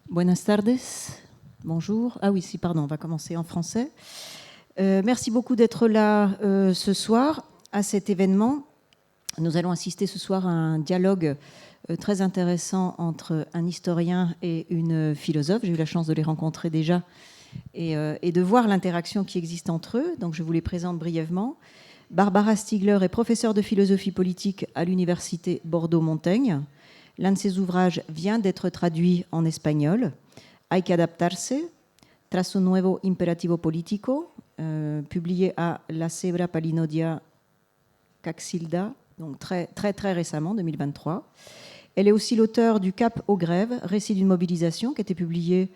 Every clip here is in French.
Buenas tardes, bonjour. Ah oui, si, pardon, on va commencer en français. Merci beaucoup d'être là ce soir à cet événement. Nous allons assister ce soir à un dialogue très intéressant entre un historien et une philosophe. J'ai eu la chance de les rencontrer déjà et de voir l'interaction qui existe entre eux. Donc je vous les présente brièvement. Barbara Stiegler est professeure de philosophie politique à l'université Bordeaux-Montaigne. L'un de ses ouvrages vient d'être traduit en espagnol. Hay que adaptarse, tras un nuevo imperativo político, publié à La Cebra Palinodia Caxilda, donc très récemment, 2023. Elle est aussi l'auteure du Cap aux grèves, récit d'une mobilisation, qui a été publié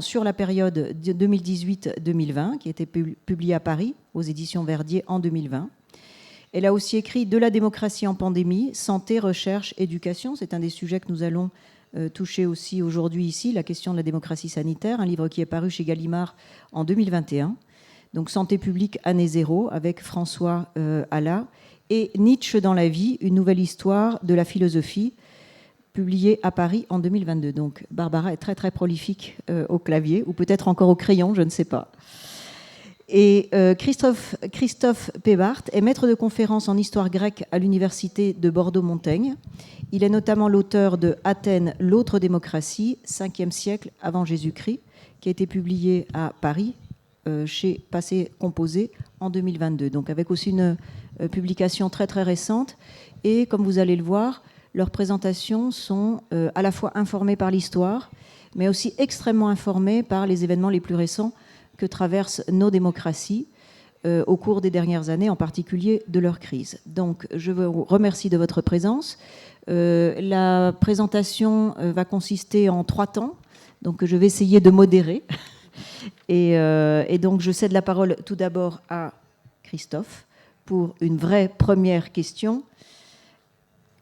sur la période 2018-2020, qui a été publié à Paris, aux éditions Verdier, en 2020. Elle a aussi écrit De la démocratie en pandémie, santé, recherche, éducation. C'est un des sujets que nous allons toucher aussi aujourd'hui ici, la question de la démocratie sanitaire, un livre qui est paru chez Gallimard en 2021. Donc Santé publique, année zéro, avec François Alla. Et Nietzsche dans la vie, une nouvelle histoire de la philosophie, publié à Paris en 2022. Donc Barbara est très prolifique au clavier, ou peut-être encore au crayon, je ne sais pas. Et Christophe Pebart est maître de conférences en histoire grecque à l'université de Bordeaux-Montaigne. Il est notamment l'auteur de Athènes, l'autre démocratie, 5e siècle avant Jésus-Christ, qui a été publié à Paris chez Passé Composé en 2022. Donc avec aussi une publication très récente. Et comme vous allez le voir, leurs présentations sont à la fois informées par l'histoire, mais aussi extrêmement informées par les événements les plus récents que traversent nos démocraties au cours des dernières années, en particulier de leur crise. Donc, je vous remercie de votre présence. La présentation va consister en 3 temps, donc je vais essayer de modérer. Et donc, je cède la parole tout d'abord à Christophe pour une vraie première question.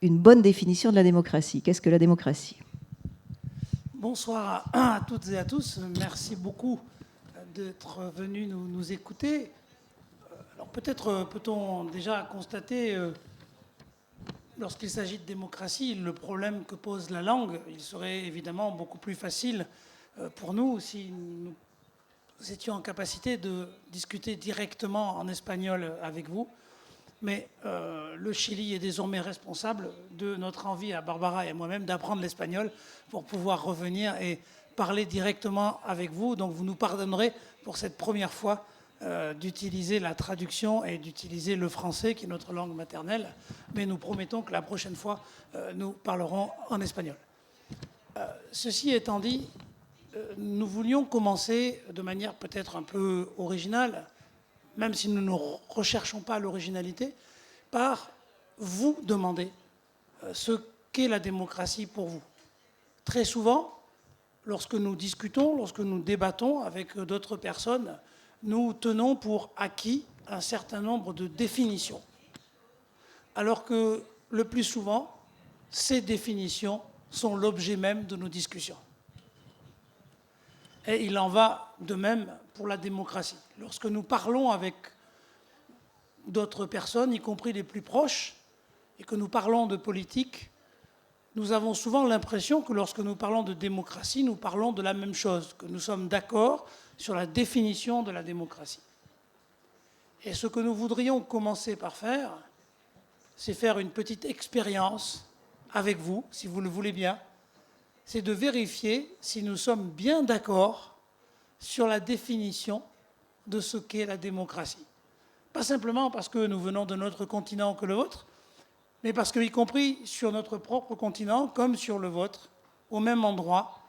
Une bonne définition de la démocratie. Qu'est-ce que la démocratie ? Bonsoir à toutes et à tous. Merci beaucoup d'être venus nous écouter. Alors peut-être peut-on déjà constater, lorsqu'il s'agit de démocratie, le problème que pose la langue. Il serait évidemment beaucoup plus facile pour nous si nous étions en capacité de discuter directement en espagnol avec vous. Mais le Chili est désormais responsable de notre envie à Barbara et à moi-même d'apprendre l'espagnol pour pouvoir revenir et parler directement avec vous. Donc vous nous pardonnerez pour cette première fois d'utiliser la traduction et d'utiliser le français qui est notre langue maternelle. Mais nous promettons que la prochaine fois, nous parlerons en espagnol. Ceci étant dit, nous voulions commencer de manière peut-être un peu originale, même si nous ne recherchons pas l'originalité, par vous demander ce qu'est la démocratie pour vous. Très souvent, lorsque nous discutons, lorsque nous débattons avec d'autres personnes, nous tenons pour acquis un certain nombre de définitions. Alors que le plus souvent, ces définitions sont l'objet même de nos discussions. Et il en va de même pour la démocratie. Lorsque nous parlons avec d'autres personnes, y compris les plus proches, et que nous parlons de politique, nous avons souvent l'impression que lorsque nous parlons de démocratie, nous parlons de la même chose, que nous sommes d'accord sur la définition de la démocratie. Et ce que nous voudrions commencer par faire, c'est faire une petite expérience avec vous, si vous le voulez bien, c'est de vérifier si nous sommes bien d'accord sur la définition de ce qu'est la démocratie. Pas simplement parce que nous venons d'un autre continent que le vôtre, mais parce que, y compris sur notre propre continent, comme sur le vôtre, au même endroit,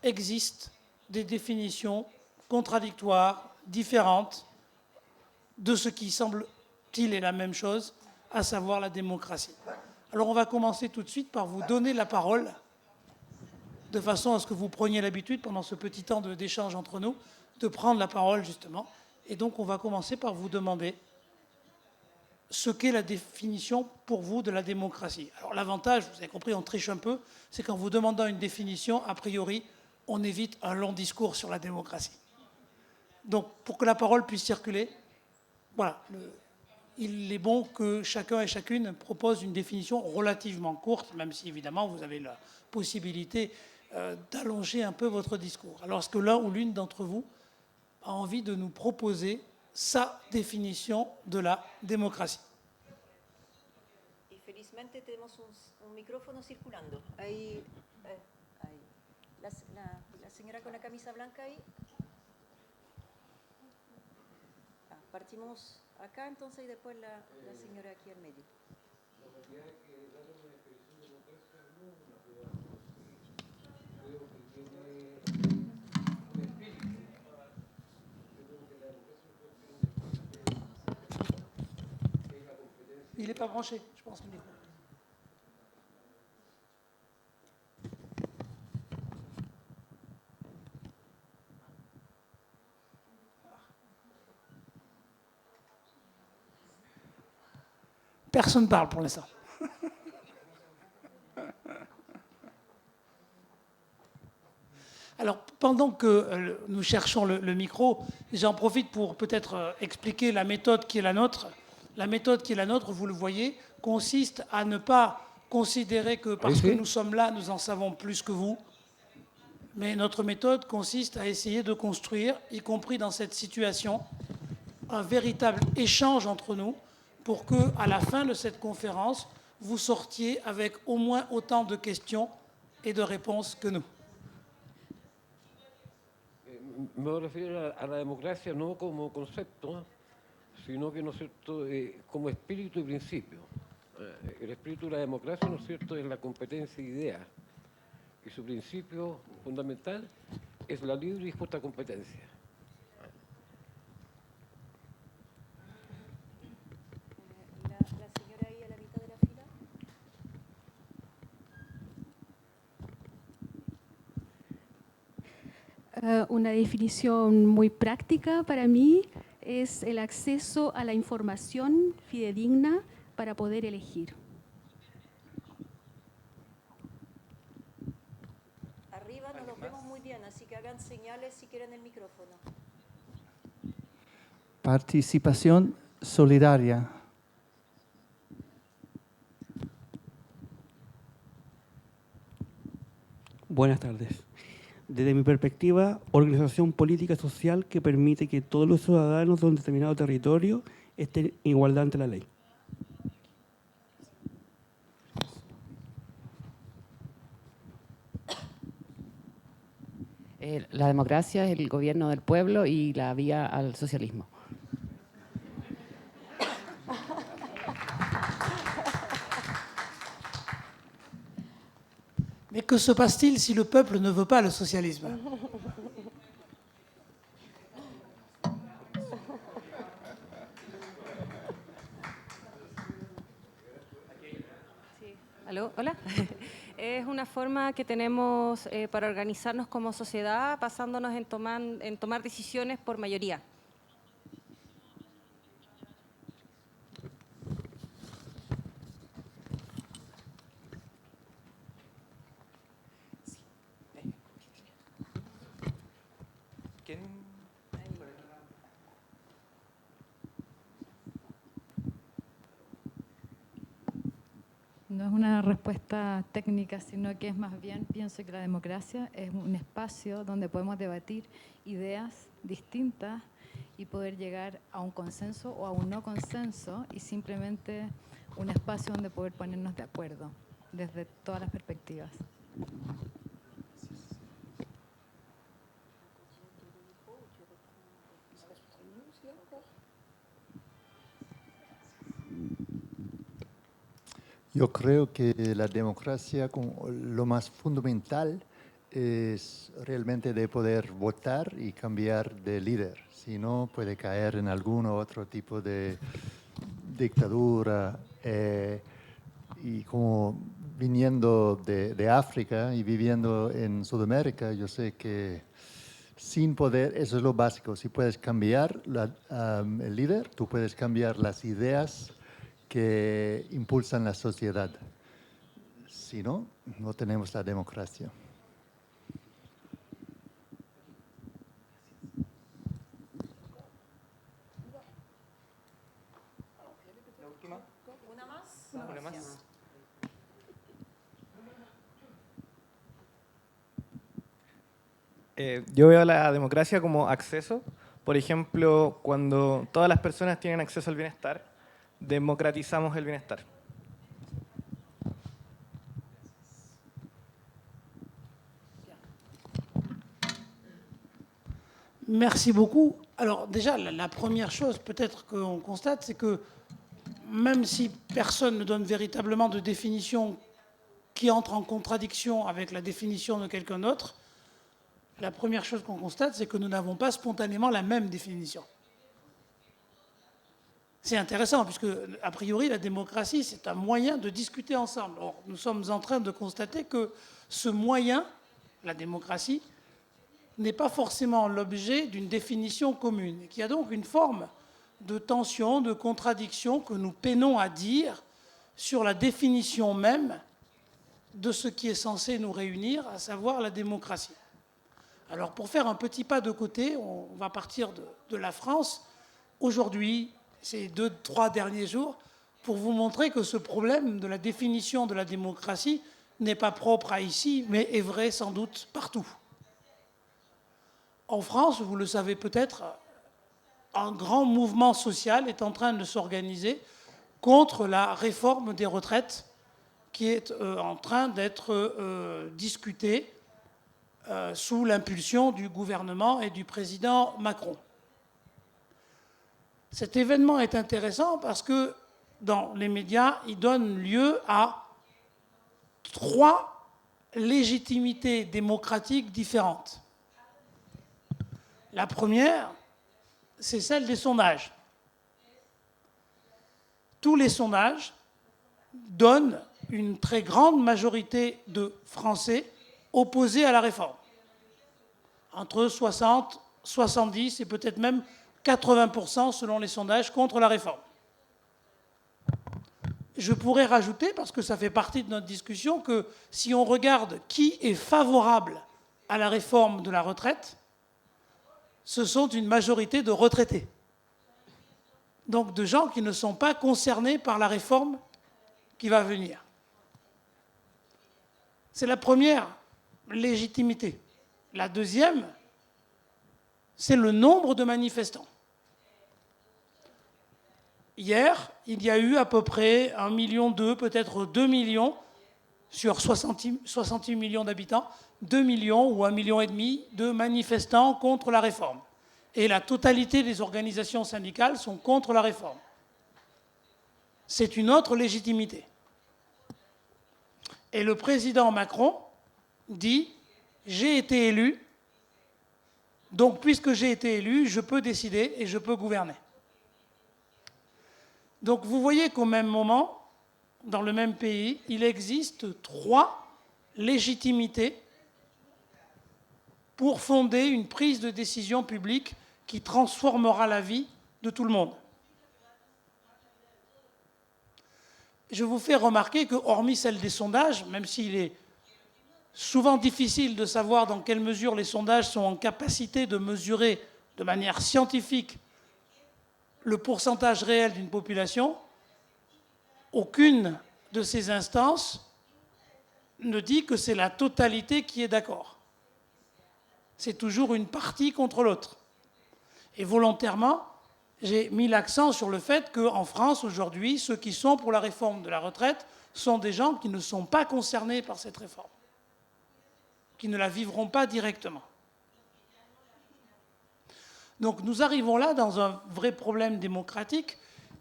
existent des définitions contradictoires, différentes, de ce qui semble-t-il est la même chose, à savoir la démocratie. Alors on va commencer tout de suite par vous donner la parole, de façon à ce que vous preniez l'habitude, pendant ce petit temps d'échange entre nous, de prendre la parole justement. Et donc on va commencer par vous demander ce qu'est la définition pour vous de la démocratie. Alors l'avantage, vous avez compris, on triche un peu, c'est qu'en vous demandant une définition, a priori, on évite un long discours sur la démocratie. Donc pour que la parole puisse circuler, voilà, il est bon que chacun et chacune propose une définition relativement courte, même si évidemment vous avez la possibilité d'allonger un peu votre discours. Alors, est-ce que l'un ou l'une d'entre vous a envie de nous proposer sa définition de la démocratie? Y felizmente tenemos un micrófono circulando. Ahí, ahí. La señora con la camisa blanca ahí. Partimos acá entonces y después la señora aquí al medio. Il n'est pas branché, je pense, le micro. Personne ne parle pour l'instant. Alors, pendant que nous cherchons le micro, j'en profite pour peut-être expliquer la méthode qui est la nôtre. La méthode qui est la nôtre, vous le voyez, consiste à ne pas considérer que parce que nous sommes là, nous en savons plus que vous. Mais notre méthode consiste à essayer de construire, y compris dans cette situation, un véritable échange entre nous pour que, à la fin de cette conférence, vous sortiez avec au moins autant de questions et de réponses que nous. Me refiero a la democracia no como concepto, sino que, ¿no es cierto?, como espíritu y principio. El espíritu de la democracia, ¿no es cierto?, es la competencia de ideas, y su principio fundamental es la libre y justa competencia. La señora ahí a la mitad de la fila. Una definición muy práctica para mí es el acceso a la información fidedigna para poder elegir. Arriba no los vemos muy bien, así que hagan señales si quieren el micrófono. Participación solidaria. Buenas tardes. Desde mi perspectiva, organización política social que permite que todos los ciudadanos de un determinado territorio estén en igualdad ante la ley. La democracia es el gobierno del pueblo y la vía al socialismo. Mais que se passe-t-il si le peuple ne veut pas le socialisme? ¿Aló? Hola. Es una forma que tenemos para organizarnos como sociedad, basándonos en tomar decisiones por mayoría. No es una respuesta técnica, sino que es más bien, pienso que la democracia es un espacio donde podemos debatir ideas distintas y poder llegar a un consenso o a un no consenso, y simplemente un espacio donde poder ponernos de acuerdo desde todas las perspectivas. Yo creo que la democracia, lo más fundamental es realmente de poder votar y cambiar de líder. Si no, puede caer en algún otro tipo de dictadura. Y como viniendo de África y viviendo en Sudamérica, yo sé que sin poder, eso es lo básico. Si puedes cambiar el líder, tú puedes cambiar las ideas que impulsan la sociedad. Si no, no tenemos la democracia. ¿La última? ¿Una más? Una más. Yo veo la democracia como acceso. Por ejemplo, cuando todas las personas tienen acceso al bienestar, democratizamos el bienestar. Merci beaucoup. Alors déjà, la première chose peut-être qu'on constate, c'est que même si personne ne donne véritablement de définition qui entre en contradiction avec la définition de quelqu'un d'autre, la première chose qu'on constate, c'est que nous n'avons pas spontanément la même définition. C'est intéressant, puisque, a priori, la démocratie, c'est un moyen de discuter ensemble. Or, nous sommes en train de constater que ce moyen, la démocratie, n'est pas forcément l'objet d'une définition commune, et qu'il y a donc une forme de tension, de contradiction que nous peinons à dire sur la définition même de ce qui est censé nous réunir, à savoir la démocratie. Alors, pour faire un petit pas de côté, on va partir de la France. Aujourd'hui, ces 2-3 derniers jours, pour vous montrer que ce problème de la définition de la démocratie n'est pas propre à ici, mais est vrai sans doute partout. En France, vous le savez peut-être, un grand mouvement social est en train de s'organiser contre la réforme des retraites qui est en train d'être discutée sous l'impulsion du gouvernement et du président Macron. Cet événement est intéressant parce que dans les médias, il donne lieu à 3 légitimités démocratiques différentes. La première, c'est celle des sondages. Tous les sondages donnent une très grande majorité de Français opposés à la réforme. Entre 60, 70 et peut-être même 80% selon les sondages contre la réforme. Je pourrais rajouter, parce que ça fait partie de notre discussion, que si on regarde qui est favorable à la réforme de la retraite, ce sont une majorité de retraités. Donc de gens qui ne sont pas concernés par la réforme qui va venir. C'est la première légitimité. La deuxième, c'est le nombre de manifestants. Hier, il y a eu à peu près 1,2 million, peut-être 2 millions, sur 68 millions d'habitants, 2 millions ou 1,5 million de manifestants contre la réforme. Et la totalité des organisations syndicales sont contre la réforme. C'est une autre légitimité. Et le président Macron dit « J'ai été élu, donc puisque j'ai été élu, je peux décider et je peux gouverner ». Donc vous voyez qu'au même moment, dans le même pays, il existe 3 légitimités pour fonder une prise de décision publique qui transformera la vie de tout le monde. Je vous fais remarquer que, hormis celle des sondages, même s'il est souvent difficile de savoir dans quelle mesure les sondages sont en capacité de mesurer de manière scientifique le pourcentage réel d'une population, aucune de ces instances ne dit que c'est la totalité qui est d'accord. C'est toujours une partie contre l'autre. Et volontairement, j'ai mis l'accent sur le fait qu'en France, aujourd'hui, ceux qui sont pour la réforme de la retraite sont des gens qui ne sont pas concernés par cette réforme, qui ne la vivront pas directement. Donc nous arrivons là dans un vrai problème démocratique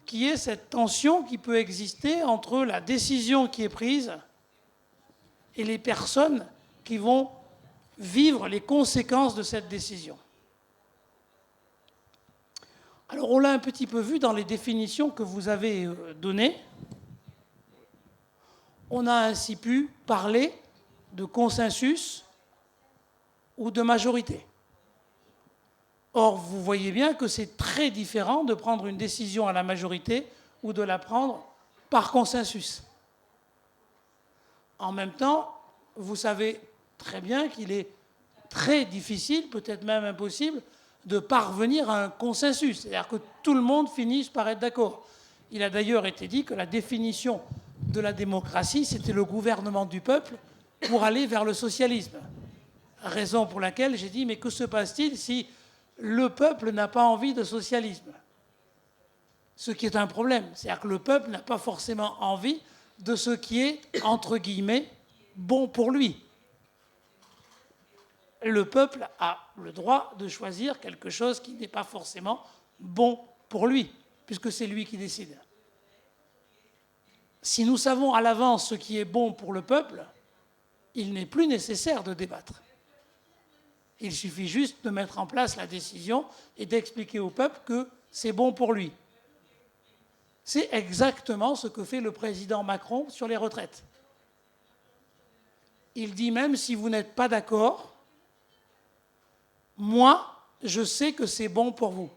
qui est cette tension qui peut exister entre la décision qui est prise et les personnes qui vont vivre les conséquences de cette décision. Alors on l'a un petit peu vu dans les définitions que vous avez données. On a ainsi pu parler de consensus ou de majorité. Or, vous voyez bien que c'est très différent de prendre une décision à la majorité ou de la prendre par consensus. En même temps, vous savez très bien qu'il est très difficile, peut-être même impossible, de parvenir à un consensus. C'est-à-dire que tout le monde finisse par être d'accord. Il a d'ailleurs été dit que la définition de la démocratie, c'était le gouvernement du peuple pour aller vers le socialisme. Raison pour laquelle j'ai dit, mais que se passe-t-il si le peuple n'a pas envie de socialisme? Ce qui est un problème. C'est-à-dire que le peuple n'a pas forcément envie de ce qui est, entre guillemets, bon pour lui. Le peuple a le droit de choisir quelque chose qui n'est pas forcément bon pour lui, puisque c'est lui qui décide. Si nous savons à l'avance ce qui est bon pour le peuple, il n'est plus nécessaire de débattre. Il suffit juste de mettre en place la décision et d'expliquer au peuple que c'est bon pour lui. C'est exactement ce que fait le président Macron sur les retraites. Il dit même, si vous n'êtes pas d'accord, moi, je sais que c'est bon pour vous.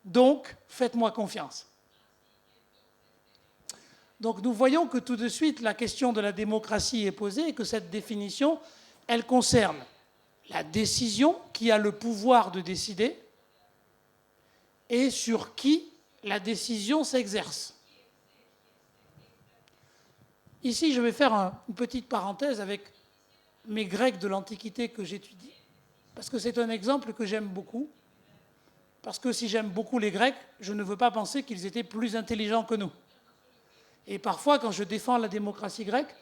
Donc, faites-moi confiance. Donc nous voyons que tout de suite, la question de la démocratie est posée et que cette définition, elle concerne la décision, qui a le pouvoir de décider, et sur qui la décision s'exerce. Ici, je vais faire une petite parenthèse avec mes Grecs de l'Antiquité que j'étudie, parce que c'est un exemple que j'aime beaucoup, parce que si j'aime beaucoup les Grecs, je ne veux pas penser qu'ils étaient plus intelligents que nous. Et parfois, quand je défends la démocratie grecque,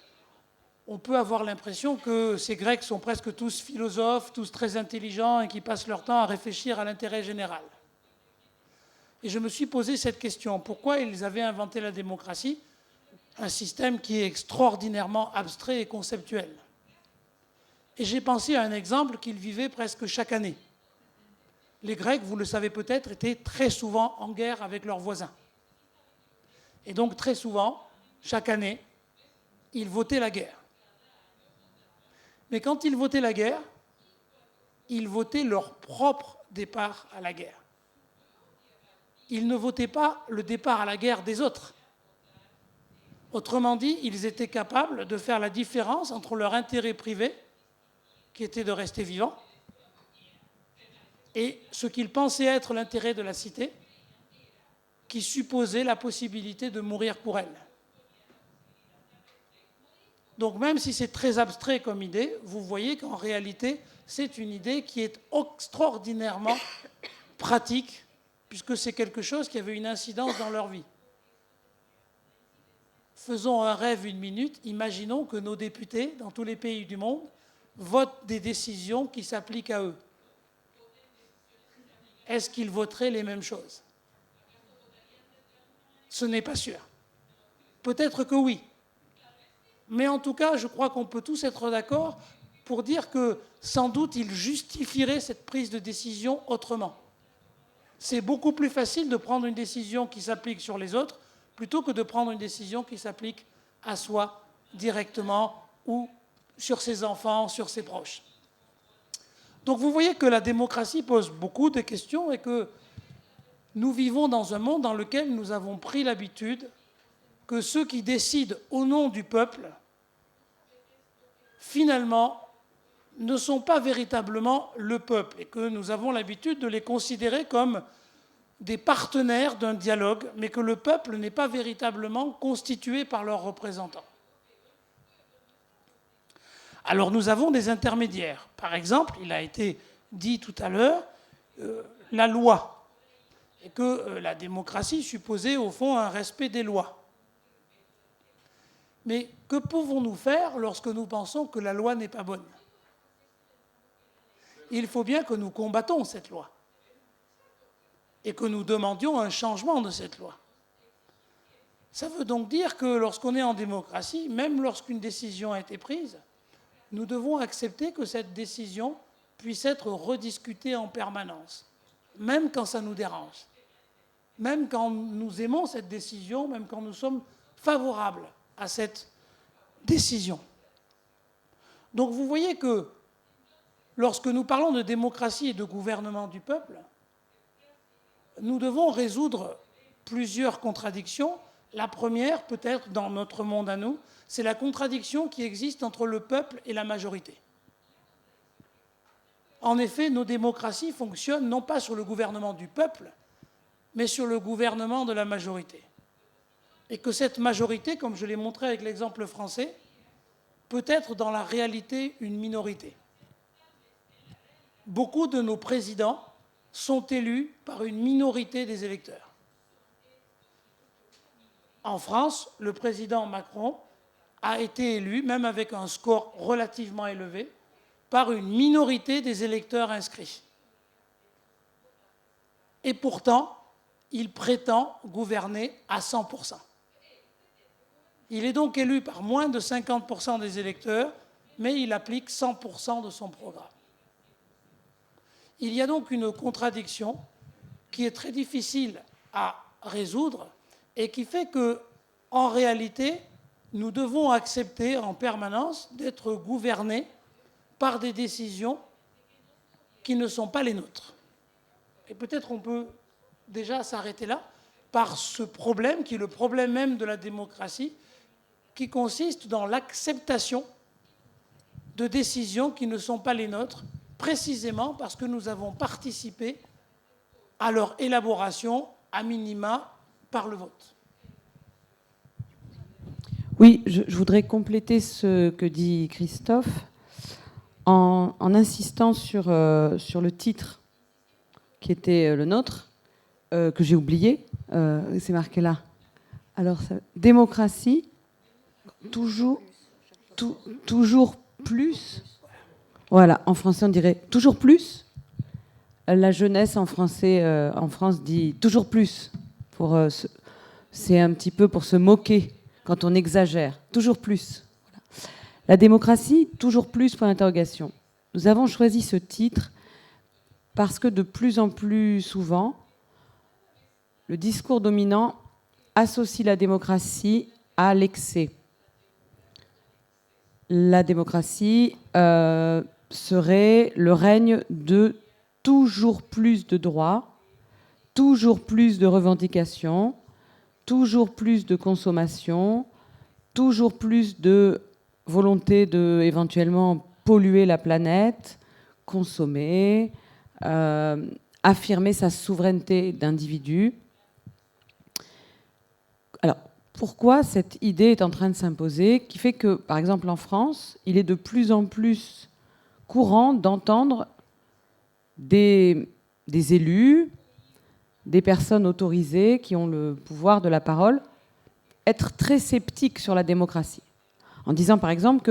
on peut avoir l'impression que ces Grecs sont presque tous philosophes, tous très intelligents et qui passent leur temps à réfléchir à l'intérêt général. Et je me suis posé cette question, pourquoi ils avaient inventé la démocratie, un système qui est extraordinairement abstrait et conceptuel. Et j'ai pensé à un exemple qu'ils vivaient presque chaque année. Les Grecs, vous le savez peut-être, étaient très souvent en guerre avec leurs voisins. Et donc très souvent, chaque année, ils votaient la guerre. Mais quand ils votaient la guerre, ils votaient leur propre départ à la guerre. Ils ne votaient pas le départ à la guerre des autres. Autrement dit, ils étaient capables de faire la différence entre leur intérêt privé, qui était de rester vivant, et ce qu'ils pensaient être l'intérêt de la cité, qui supposait la possibilité de mourir pour elle. Donc même si c'est très abstrait comme idée, vous voyez qu'en réalité, c'est une idée qui est extraordinairement pratique, puisque c'est quelque chose qui avait une incidence dans leur vie. Faisons un rêve une minute, imaginons que nos députés, dans tous les pays du monde, votent des décisions qui s'appliquent à eux. Est-ce qu'ils voteraient les mêmes choses? Ce n'est pas sûr. Peut-être que oui. Mais en tout cas, je crois qu'on peut tous être d'accord pour dire que sans doute ils justifieraient cette prise de décision autrement. C'est beaucoup plus facile de prendre une décision qui s'applique sur les autres plutôt que de prendre une décision qui s'applique à soi directement ou sur ses enfants, sur ses proches. Donc vous voyez que la démocratie pose beaucoup de questions et que nous vivons dans un monde dans lequel nous avons pris l'habitude que ceux qui décident au nom du peuple, finalement, ne sont pas véritablement le peuple et que nous avons l'habitude de les considérer comme des partenaires d'un dialogue, mais que le peuple n'est pas véritablement constitué par leurs représentants. Alors nous avons des intermédiaires. Par exemple, il a été dit tout à l'heure, la loi, et que la démocratie supposait au fond un respect des lois. Mais que pouvons-nous faire lorsque nous pensons que la loi n'est pas bonne? Il faut bien que nous combattons cette loi et que nous demandions un changement de cette loi. Ça veut donc dire que lorsqu'on est en démocratie, même lorsqu'une décision a été prise, nous devons accepter que cette décision puisse être rediscutée en permanence, même quand ça nous dérange, même quand nous aimons cette décision, même quand nous sommes favorables à cette décision. Donc vous voyez que lorsque nous parlons de démocratie et de gouvernement du peuple, nous devons résoudre plusieurs contradictions. La première, peut-être dans notre monde à nous, c'est la contradiction qui existe entre le peuple et la majorité. En effet, nos démocraties fonctionnent non pas sur le gouvernement du peuple, mais sur le gouvernement de la majorité. Et que cette majorité, comme je l'ai montré avec l'exemple français, peut être dans la réalité une minorité. Beaucoup de nos présidents sont élus par une minorité des électeurs. En France, le président Macron a été élu, même avec un score relativement élevé, par une minorité des électeurs inscrits. Et pourtant, il prétend gouverner à 100%. Il est donc élu par moins de 50% des électeurs, mais il applique 100% de son programme. Il y a donc une contradiction qui est très difficile à résoudre et qui fait que, en réalité, nous devons accepter en permanence d'être gouvernés par des décisions qui ne sont pas les nôtres. Et peut-être on peut déjà s'arrêter là par ce problème qui est le problème même de la démocratie, qui consiste dans l'acceptation de décisions qui ne sont pas les nôtres, précisément parce que nous avons participé à leur élaboration, à minima, par le vote. Oui, je voudrais compléter ce que dit Christophe en insistant sur le titre qui était le nôtre, que j'ai oublié, c'est marqué là. Alors, démocratie, toujours plus. Voilà, en français on dirait toujours plus. La jeunesse en français, en France, dit toujours plus. C'est un petit peu pour se moquer quand on exagère. Toujours plus. Voilà. La démocratie, toujours plus, point d'interrogation. Nous avons choisi ce titre parce que de plus en plus souvent, le discours dominant associe la démocratie à l'excès. La démocratie serait le règne de toujours plus de droits, toujours plus de revendications, toujours plus de consommation, toujours plus de volonté de éventuellement polluer la planète, consommer, affirmer sa souveraineté d'individu. Alors, pourquoi cette idée est en train de s'imposer, qui fait que, par exemple, en France, il est de plus en plus courant d'entendre des élus, des personnes autorisées qui ont le pouvoir de la parole, être très sceptiques sur la démocratie. En disant, par exemple,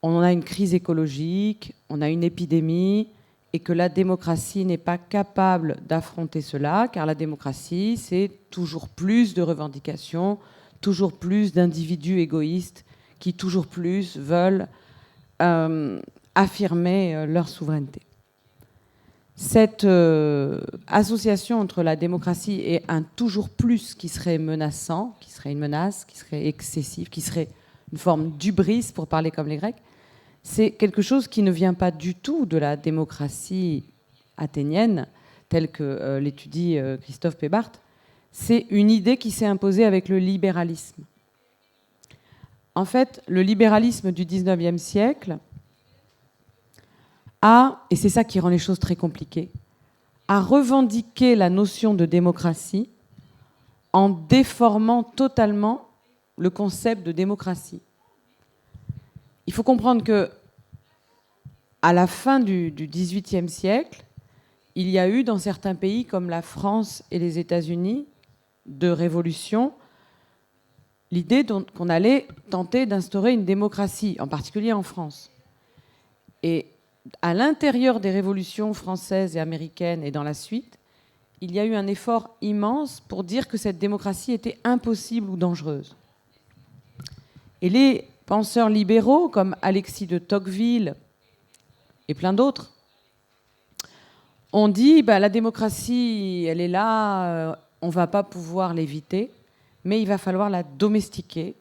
qu'on a une crise écologique, on a une épidémie, et que la démocratie n'est pas capable d'affronter cela, car la démocratie, c'est toujours plus de revendications, toujours plus d'individus égoïstes qui toujours plus veulent affirmer leur souveraineté. Cette association entre la démocratie et un toujours plus qui serait menaçant, qui serait une menace, qui serait excessif, qui serait une forme d'hubris, pour parler comme les Grecs, c'est quelque chose qui ne vient pas du tout de la démocratie athénienne, telle que l'étudie Christophe Pébart. C'est une idée qui s'est imposée avec le libéralisme. En fait, le libéralisme du XIXe siècle a, et c'est ça qui rend les choses très compliquées, a revendiqué la notion de démocratie en déformant totalement le concept de démocratie. Il faut comprendre que à la fin du XVIIIe siècle, il y a eu dans certains pays comme la France et les États-Unis de révolution l'idée qu'on allait tenter d'instaurer une démocratie, en particulier en France. Et à l'intérieur des révolutions françaises et américaines et dans la suite, il y a eu un effort immense pour dire que cette démocratie était impossible ou dangereuse. Et les penseurs libéraux comme Alexis de Tocqueville et plein d'autres ont dit la démocratie, elle est là, on ne va pas pouvoir l'éviter, mais il va falloir la domestiquer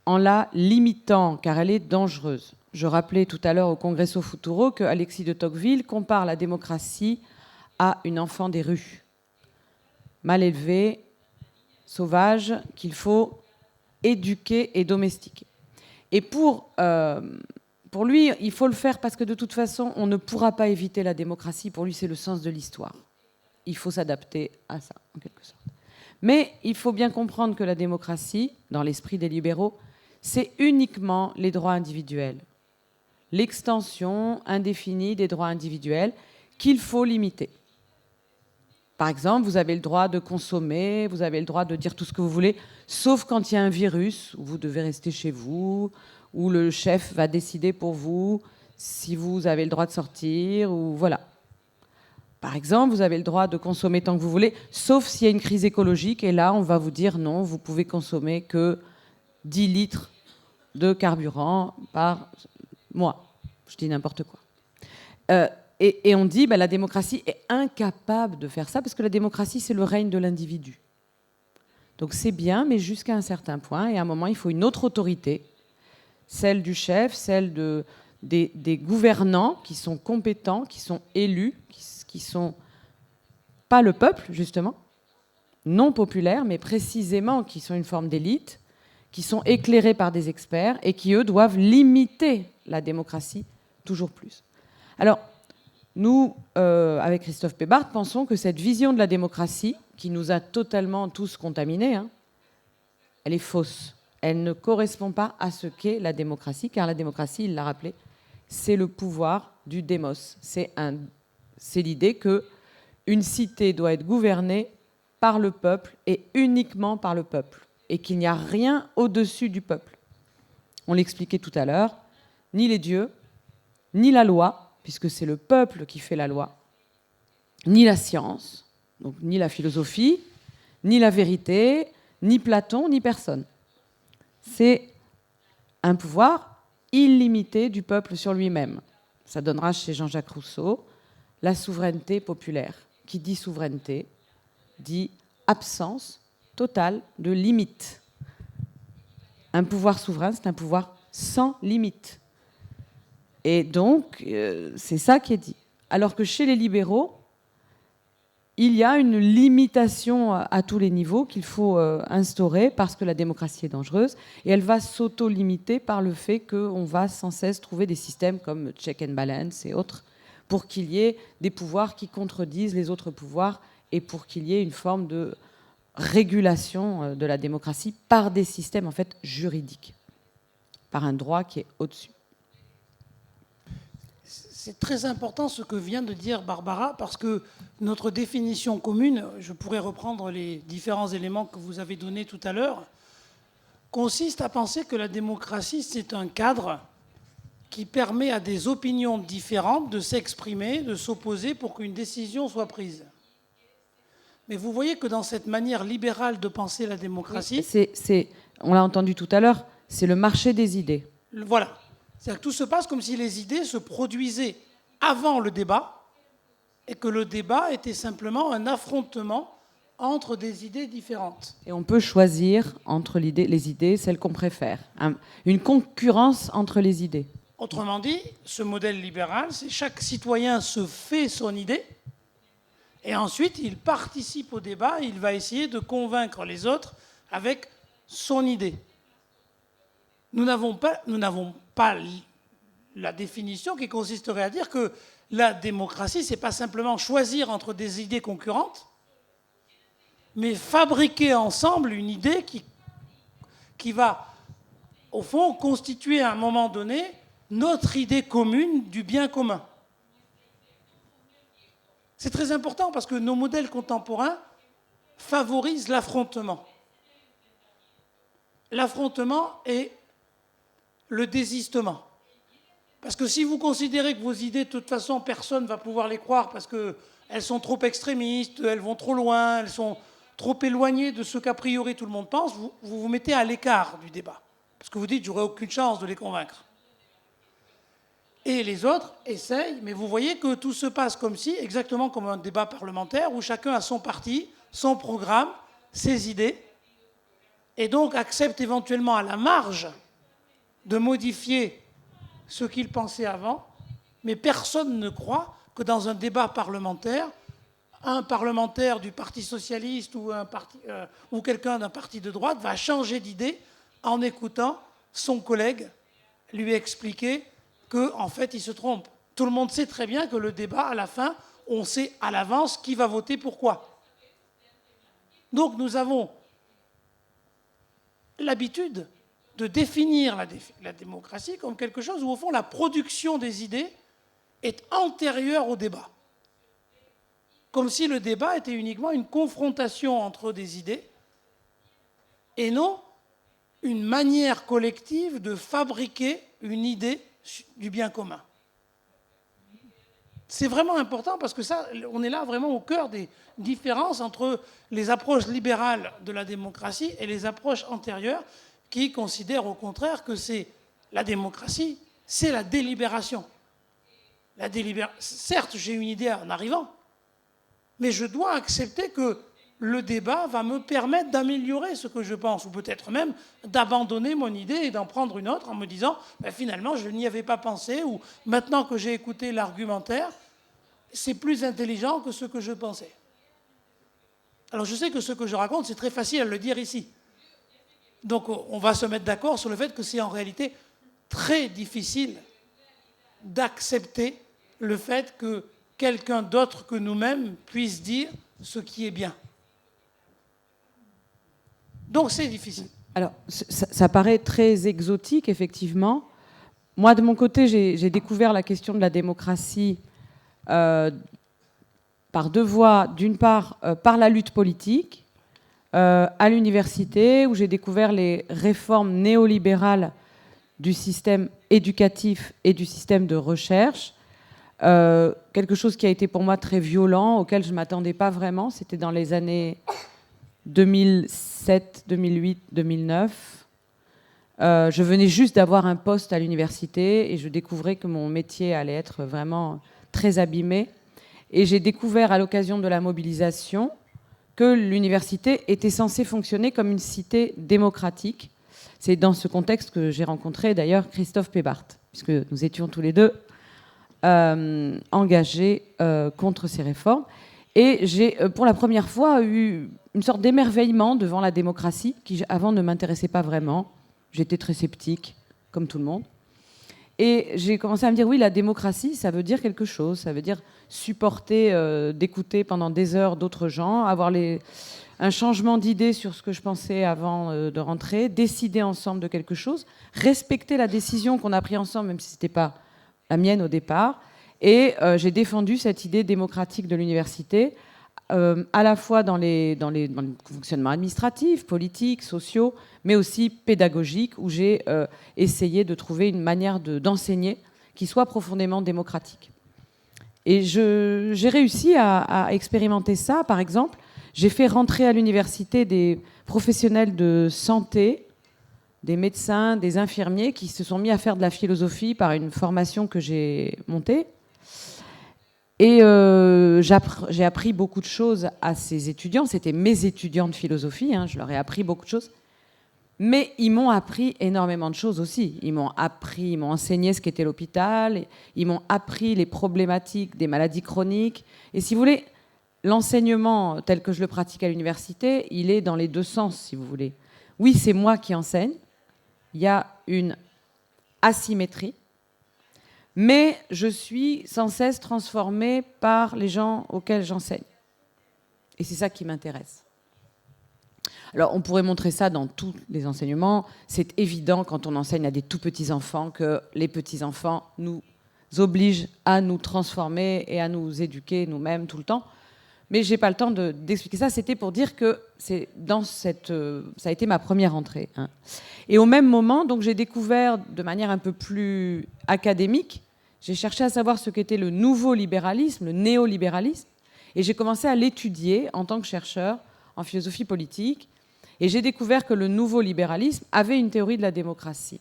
en la limitant, car elle est dangereuse. Je rappelais tout à l'heure au Congresso Futuro que Alexis de Tocqueville compare la démocratie à une enfant des rues, mal élevée, sauvage, qu'il faut éduquer et domestiquer. Et pour lui, il faut le faire parce que de toute façon, on ne pourra pas éviter la démocratie. Pour lui, c'est le sens de l'histoire. Il faut s'adapter à ça, en quelque sorte. Mais il faut bien comprendre que la démocratie, dans l'esprit des libéraux, c'est uniquement les droits individuels. L'extension indéfinie des droits individuels qu'il faut limiter. Par exemple, vous avez le droit de consommer, vous avez le droit de dire tout ce que vous voulez, sauf quand il y a un virus, où vous devez rester chez vous, où le chef va décider pour vous si vous avez le droit de sortir, ou voilà. Par exemple, vous avez le droit de consommer tant que vous voulez, sauf s'il y a une crise écologique, et là, on va vous dire non, vous pouvez consommer que 10 litres de carburant par mois. Je dis n'importe quoi. Et on dit, la démocratie est incapable de faire ça, parce que la démocratie, c'est le règne de l'individu. Donc c'est bien, mais jusqu'à un certain point, et à un moment, il faut une autre autorité, celle du chef, celle des gouvernants qui sont compétents, qui sont élus, qui sont pas le peuple, justement, non populaires, mais précisément qui sont une forme d'élite, qui sont éclairés par des experts et qui, eux, doivent limiter la démocratie toujours plus. Alors, nous, avec Christophe Pébarth, pensons que cette vision de la démocratie, qui nous a totalement tous contaminés, elle est fausse. Elle ne correspond pas à ce qu'est la démocratie, car la démocratie, il l'a rappelé, c'est le pouvoir du démos. C'est l'idée qu'une cité doit être gouvernée par le peuple et uniquement par le peuple, et qu'il n'y a rien au-dessus du peuple. On l'expliquait tout à l'heure, ni les dieux, ni la loi, puisque c'est le peuple qui fait la loi, ni la science, donc ni la philosophie, ni la vérité, ni Platon, ni personne. C'est un pouvoir illimité du peuple sur lui-même. Ça donnera chez Jean-Jacques Rousseau la souveraineté populaire. Qui dit souveraineté dit absence totale de limite. Un pouvoir souverain, c'est un pouvoir sans limite. Et donc, c'est ça qui est dit. Alors que chez les libéraux, il y a une limitation à tous les niveaux qu'il faut instaurer parce que la démocratie est dangereuse et elle va s'auto-limiter par le fait qu'on va sans cesse trouver des systèmes comme check and balance et autres pour qu'il y ait des pouvoirs qui contredisent les autres pouvoirs et pour qu'il y ait une forme de régulation de la démocratie par des systèmes en fait juridiques, par un droit qui est au-dessus. C'est très important ce que vient de dire Barbara, parce que notre définition commune, je pourrais reprendre les différents éléments que vous avez donnés tout à l'heure, consiste à penser que la démocratie, c'est un cadre qui permet à des opinions différentes de s'exprimer, de s'opposer pour qu'une décision soit prise. Mais vous voyez que dans cette manière libérale de penser la démocratie... On l'a entendu tout à l'heure, c'est le marché des idées. Voilà. C'est-à-dire que tout se passe comme si les idées se produisaient avant le débat et que le débat était simplement un affrontement entre des idées différentes. Et on peut choisir entre les idées, celles qu'on préfère. Une concurrence entre les idées. Autrement dit, ce modèle libéral, c'est chaque citoyen se fait son idée et ensuite il participe au débat, il va essayer de convaincre les autres avec son idée. Nous n'avons pas la définition qui consisterait à dire que la démocratie, ce n'est pas simplement choisir entre des idées concurrentes, mais fabriquer ensemble une idée qui va, au fond, constituer à un moment donné notre idée commune du bien commun. C'est très important parce que nos modèles contemporains favorisent l'affrontement. L'affrontement et le désistement. Parce que si vous considérez que vos idées, de toute façon, personne ne va pouvoir les croire parce qu'elles sont trop extrémistes, elles vont trop loin, elles sont trop éloignées de ce qu'a priori tout le monde pense, vous vous mettez à l'écart du débat. Parce que vous dites, j'aurai aucune chance de les convaincre. Et les autres essayent, mais vous voyez que tout se passe comme si, exactement comme un débat parlementaire, où chacun a son parti, son programme, ses idées, et donc accepte éventuellement à la marge de modifier ce qu'il pensait avant, mais personne ne croit que dans un débat parlementaire, un parlementaire du Parti socialiste ou quelqu'un d'un parti de droite va changer d'idée en écoutant son collègue lui expliquer qu'en fait, il se trompe. Tout le monde sait très bien que le débat, à la fin, on sait à l'avance qui va voter pourquoi. Donc nous avons l'habitude de définir la démocratie comme quelque chose où, au fond, la production des idées est antérieure au débat. Comme si le débat était uniquement une confrontation entre des idées et non une manière collective de fabriquer une idée du bien commun. C'est vraiment important parce que ça, on est là vraiment au cœur des différences entre les approches libérales de la démocratie et les approches antérieures qui considèrent au contraire que c'est la démocratie, c'est la délibération. Certes, j'ai une idée en arrivant, mais je dois accepter que le débat va me permettre d'améliorer ce que je pense, ou peut-être même d'abandonner mon idée et d'en prendre une autre en me disant ben, finalement je n'y avais pas pensé, ou maintenant que j'ai écouté l'argumentaire, c'est plus intelligent que ce que je pensais. Alors je sais que ce que je raconte, c'est très facile à le dire ici. Donc on va se mettre d'accord sur le fait que c'est en réalité très difficile d'accepter le fait que quelqu'un d'autre que nous-mêmes puisse dire ce qui est bien. Donc c'est difficile. Alors, ça paraît très exotique, effectivement. Moi, de mon côté, j'ai découvert la question de la démocratie par deux voies. D'une part, par la lutte politique, à l'université, où j'ai découvert les réformes néolibérales du système éducatif et du système de recherche. Quelque chose qui a été pour moi très violent, auquel je ne m'attendais pas vraiment. C'était dans les années 2007, 2008, 2009. Je venais juste d'avoir un poste à l'université et je découvrais que mon métier allait être vraiment très abîmé. Et j'ai découvert à l'occasion de la mobilisation que l'université était censée fonctionner comme une cité démocratique. C'est dans ce contexte que j'ai rencontré d'ailleurs Christophe Pébart, puisque nous étions tous les deux engagés contre ces réformes. Et j'ai, pour la première fois, eu une sorte d'émerveillement devant la démocratie, qui avant ne m'intéressait pas vraiment. J'étais très sceptique, comme tout le monde. Et j'ai commencé à me dire, oui, la démocratie, ça veut dire quelque chose. Ça veut dire supporter, d'écouter pendant des heures d'autres gens, avoir un changement d'idée sur ce que je pensais avant de rentrer, décider ensemble de quelque chose, respecter la décision qu'on a prise ensemble, même si ce n'était pas la mienne au départ. Et j'ai défendu cette idée démocratique de l'université, à la fois dans les fonctionnements administratifs, politiques, sociaux, mais aussi pédagogiques, où j'ai essayé de trouver une manière d'enseigner qui soit profondément démocratique. Et j'ai réussi à expérimenter ça. Par exemple, j'ai fait rentrer à l'université des professionnels de santé, des médecins, des infirmiers qui se sont mis à faire de la philosophie par une formation que j'ai montée. Et j'ai appris beaucoup de choses à ces étudiants. C'était mes étudiants de philosophie, hein, je leur ai appris beaucoup de choses. Mais ils m'ont appris énormément de choses aussi. Ils m'ont enseigné ce qu'était l'hôpital, ils m'ont appris les problématiques des maladies chroniques. Et si vous voulez, l'enseignement tel que je le pratique à l'université, il est dans les deux sens, si vous voulez. Oui, c'est moi qui enseigne. Il y a une asymétrie. Mais je suis sans cesse transformée par les gens auxquels j'enseigne. Et c'est ça qui m'intéresse. Alors, on pourrait montrer ça dans tous les enseignements. C'est évident quand on enseigne à des tout petits enfants que les petits enfants nous obligent à nous transformer et à nous éduquer nous-mêmes tout le temps. Mais je n'ai pas le temps d'expliquer ça. C'était pour dire que ça a été ma première entrée. Hein. Et au même moment, donc, j'ai découvert de manière un peu plus académique, j'ai cherché à savoir ce qu'était le nouveau libéralisme, le néolibéralisme, et j'ai commencé à l'étudier en tant que chercheur en philosophie politique. Et j'ai découvert que le nouveau libéralisme avait une théorie de la démocratie.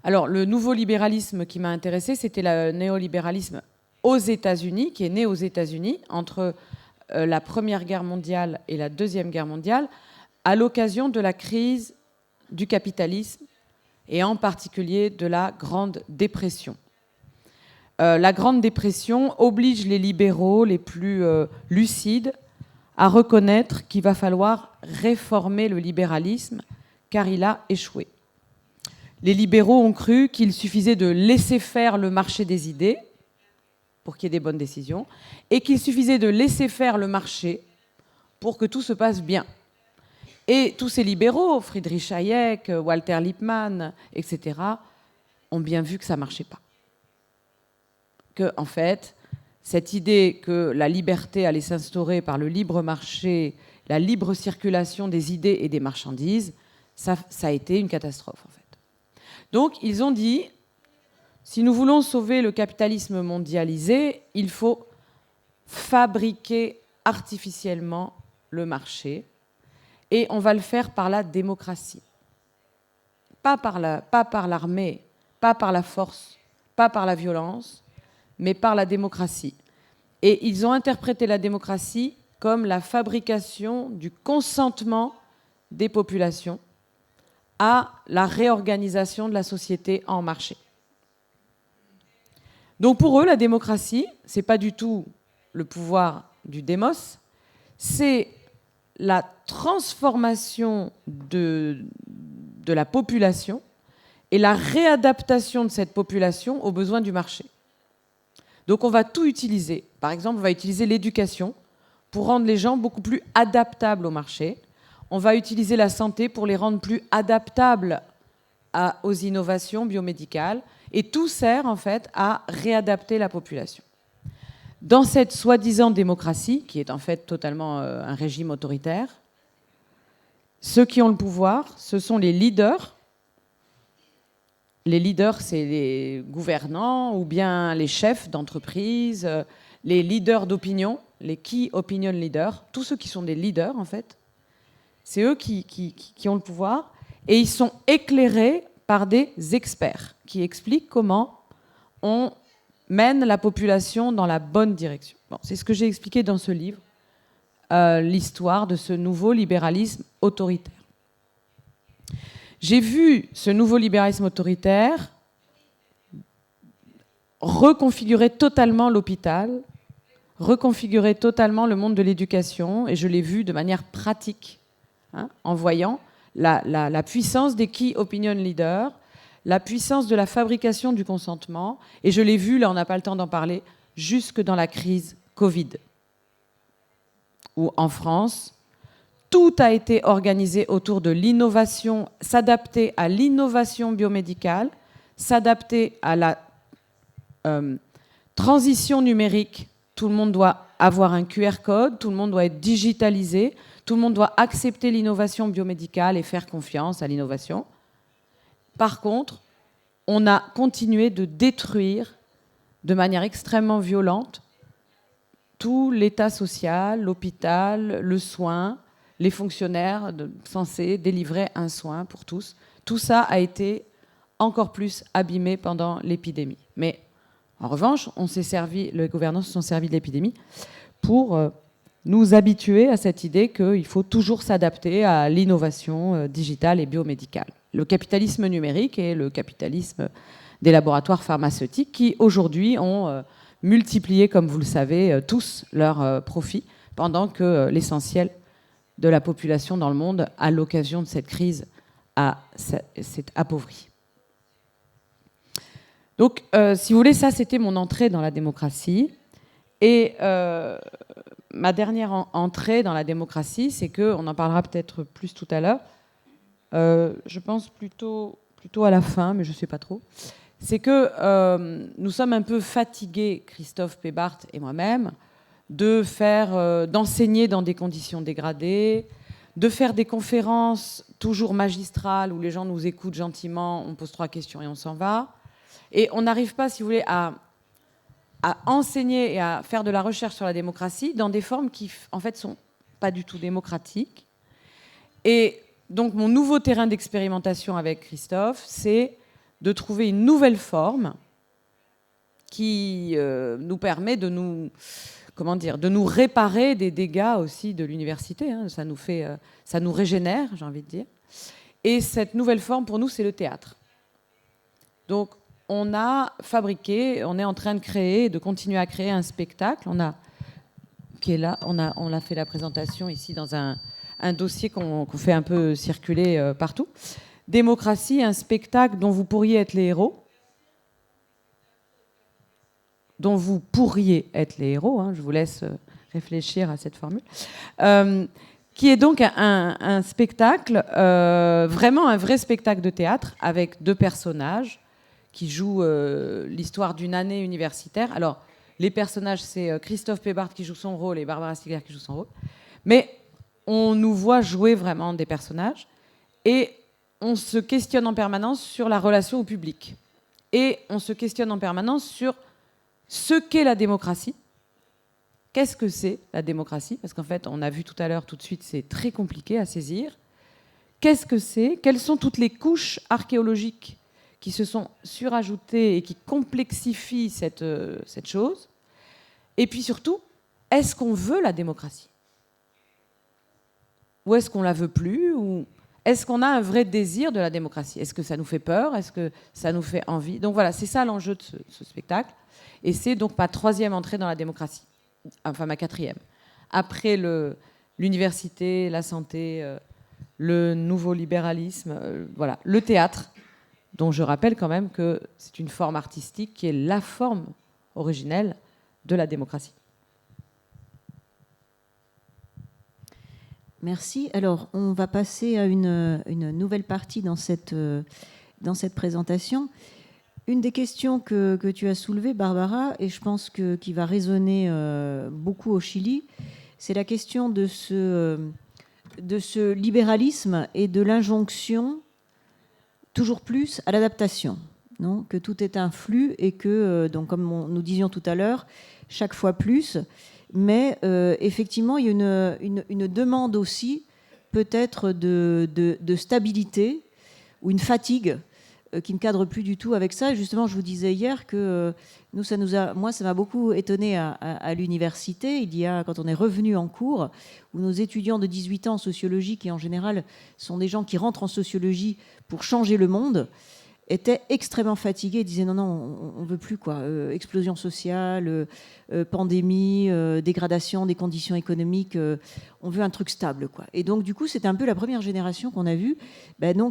Alors, le nouveau libéralisme qui m'a intéressé, c'était le néolibéralisme aux États-Unis, qui est né aux États-Unis entre la Première Guerre mondiale et la Deuxième Guerre mondiale, à l'occasion de la crise du capitalisme et en particulier de la Grande Dépression. La Grande Dépression oblige les libéraux les plus lucides à reconnaître qu'il va falloir réformer le libéralisme, car il a échoué. Les libéraux ont cru qu'il suffisait de laisser faire le marché des idées pour qu'il y ait des bonnes décisions, et qu'il suffisait de laisser faire le marché pour que tout se passe bien. Et tous ces libéraux, Friedrich Hayek, Walter Lippmann, etc., ont bien vu que ça ne marchait pas. Que, en fait, cette idée que la liberté allait s'instaurer par le libre marché, la libre circulation des idées et des marchandises, ça a été une catastrophe, en fait. Donc, ils ont dit, si nous voulons sauver le capitalisme mondialisé, il faut fabriquer artificiellement le marché, et on va le faire par la démocratie. Pas par l'armée, pas par la force, pas par la violence, mais par la démocratie. Et ils ont interprété la démocratie comme la fabrication du consentement des populations à la réorganisation de la société en marché. Donc pour eux, la démocratie, ce n'est pas du tout le pouvoir du démos, c'est la transformation de la population et la réadaptation de cette population aux besoins du marché. Donc on va tout utiliser. Par exemple, on va utiliser l'éducation pour rendre les gens beaucoup plus adaptables au marché. On va utiliser la santé pour les rendre plus adaptables aux innovations biomédicales. Et tout sert en fait à réadapter la population. Dans cette soi-disant démocratie, qui est en fait totalement un régime autoritaire, ceux qui ont le pouvoir, ce sont les leaders. Les leaders, c'est les gouvernants ou bien les chefs d'entreprise, les leaders d'opinion, les key opinion leaders, tous ceux qui sont des leaders en fait. C'est eux qui ont le pouvoir et ils sont éclairés par des experts qui expliquent comment on mène la population dans la bonne direction. Bon, c'est ce que j'ai expliqué dans ce livre, l'histoire de ce nouveau libéralisme autoritaire. J'ai vu ce nouveau libéralisme autoritaire reconfigurer totalement l'hôpital, reconfigurer totalement le monde de l'éducation, et je l'ai vu de manière pratique, en voyant la puissance des key opinion leaders, la puissance de la fabrication du consentement, et je l'ai vu, là on n'a pas le temps d'en parler, jusque dans la crise Covid, où en France, tout a été organisé autour de l'innovation, s'adapter à l'innovation biomédicale, s'adapter à la transition numérique. Tout le monde doit avoir un QR code, tout le monde doit être digitalisé, tout le monde doit accepter l'innovation biomédicale et faire confiance à l'innovation. Par contre, on a continué de détruire de manière extrêmement violente tout l'état social, l'hôpital, le soin, les fonctionnaires censés délivrer un soin pour tous. Tout ça a été encore plus abîmé pendant l'épidémie. Mais en revanche, les gouvernants se sont servis de l'épidémie pour nous habituer à cette idée qu'il faut toujours s'adapter à l'innovation digitale et biomédicale. Le capitalisme numérique et le capitalisme des laboratoires pharmaceutiques qui, aujourd'hui, ont multiplié, comme vous le savez, tous leurs profits, pendant que l'essentiel de la population dans le monde, à l'occasion de cette crise, s'est appauvrie. Donc, si vous voulez, ça, c'était mon entrée dans la démocratie. Et ma dernière entrée dans la démocratie, c'est que, on en parlera peut-être plus tout à l'heure, je pense plutôt à la fin, mais je ne sais pas trop, c'est que nous sommes un peu fatigués, Christophe Pébart et moi-même, d'enseigner dans des conditions dégradées, de faire des conférences toujours magistrales où les gens nous écoutent gentiment, on pose 3 questions et on s'en va. Et on n'arrive pas, si vous voulez, à enseigner et à faire de la recherche sur la démocratie dans des formes qui, en fait, sont pas du tout démocratiques. Et donc, mon nouveau terrain d'expérimentation avec Christophe, c'est de trouver une nouvelle forme qui nous permet de nous réparer des dégâts aussi de l'université. Ça nous régénère, j'ai envie de dire. Et cette nouvelle forme, pour nous, c'est le théâtre. Donc, on a fabriqué, on est en train de créer, de continuer à créer un spectacle. Qui est là, on a fait la présentation ici dans un dossier qu'on fait un peu circuler partout. Démocratie, un spectacle dont vous pourriez être les héros. Dont vous pourriez être les héros, je vous laisse réfléchir à cette formule, qui est donc un spectacle, vraiment un vrai spectacle de théâtre, avec 2 personnages qui jouent l'histoire d'une année universitaire. Alors, les personnages, c'est Christophe Pébart qui joue son rôle et Barbara Stigler qui joue son rôle. Mais on nous voit jouer vraiment des personnages et on se questionne en permanence sur la relation au public. Et on se questionne en permanence sur ce qu'est la démocratie. Qu'est-ce que c'est la démocratie? Parce qu'en fait, on a vu tout à l'heure, tout de suite, c'est très compliqué à saisir. Qu'est-ce que c'est? Quelles sont toutes les couches archéologiques qui se sont surajoutées et qui complexifient cette chose? Et puis surtout, est-ce qu'on veut la démocratie? Ou est-ce qu'on la veut plus? Ou est-ce qu'on a un vrai désir de la démocratie? Est-ce que ça nous fait peur? Est-ce que ça nous fait envie? Donc voilà, c'est ça l'enjeu de ce spectacle. Et c'est donc ma 3e entrée dans la démocratie. Enfin, ma 4e. Après l'université, la santé, le nouveau libéralisme, voilà, le théâtre, dont je rappelle quand même que c'est une forme artistique qui est la forme originelle de la démocratie. Merci. Alors, on va passer à une nouvelle partie dans cette présentation. Une des questions que tu as soulevées, Barbara, et je pense qui va résonner beaucoup au Chili, c'est la question de ce libéralisme et de l'injonction toujours plus à l'adaptation. Non, que tout est un flux et que, donc, comme nous disions tout à l'heure, chaque fois plus. Mais effectivement, il y a une demande aussi, peut-être, de stabilité ou une fatigue qui ne cadre plus du tout avec ça. Justement, je vous disais hier que nous, ça m'a beaucoup étonné à l'université. Quand on est revenu en cours, où nos étudiants de 18 ans en sociologie, qui en général sont des gens qui rentrent en sociologie pour changer le monde, étaient extrêmement fatigués et disaient non, on veut plus, quoi. Explosion sociale, pandémie, dégradation des conditions économiques, on veut un truc stable, quoi. Et donc, du coup, c'était un peu la première génération qu'on a vue,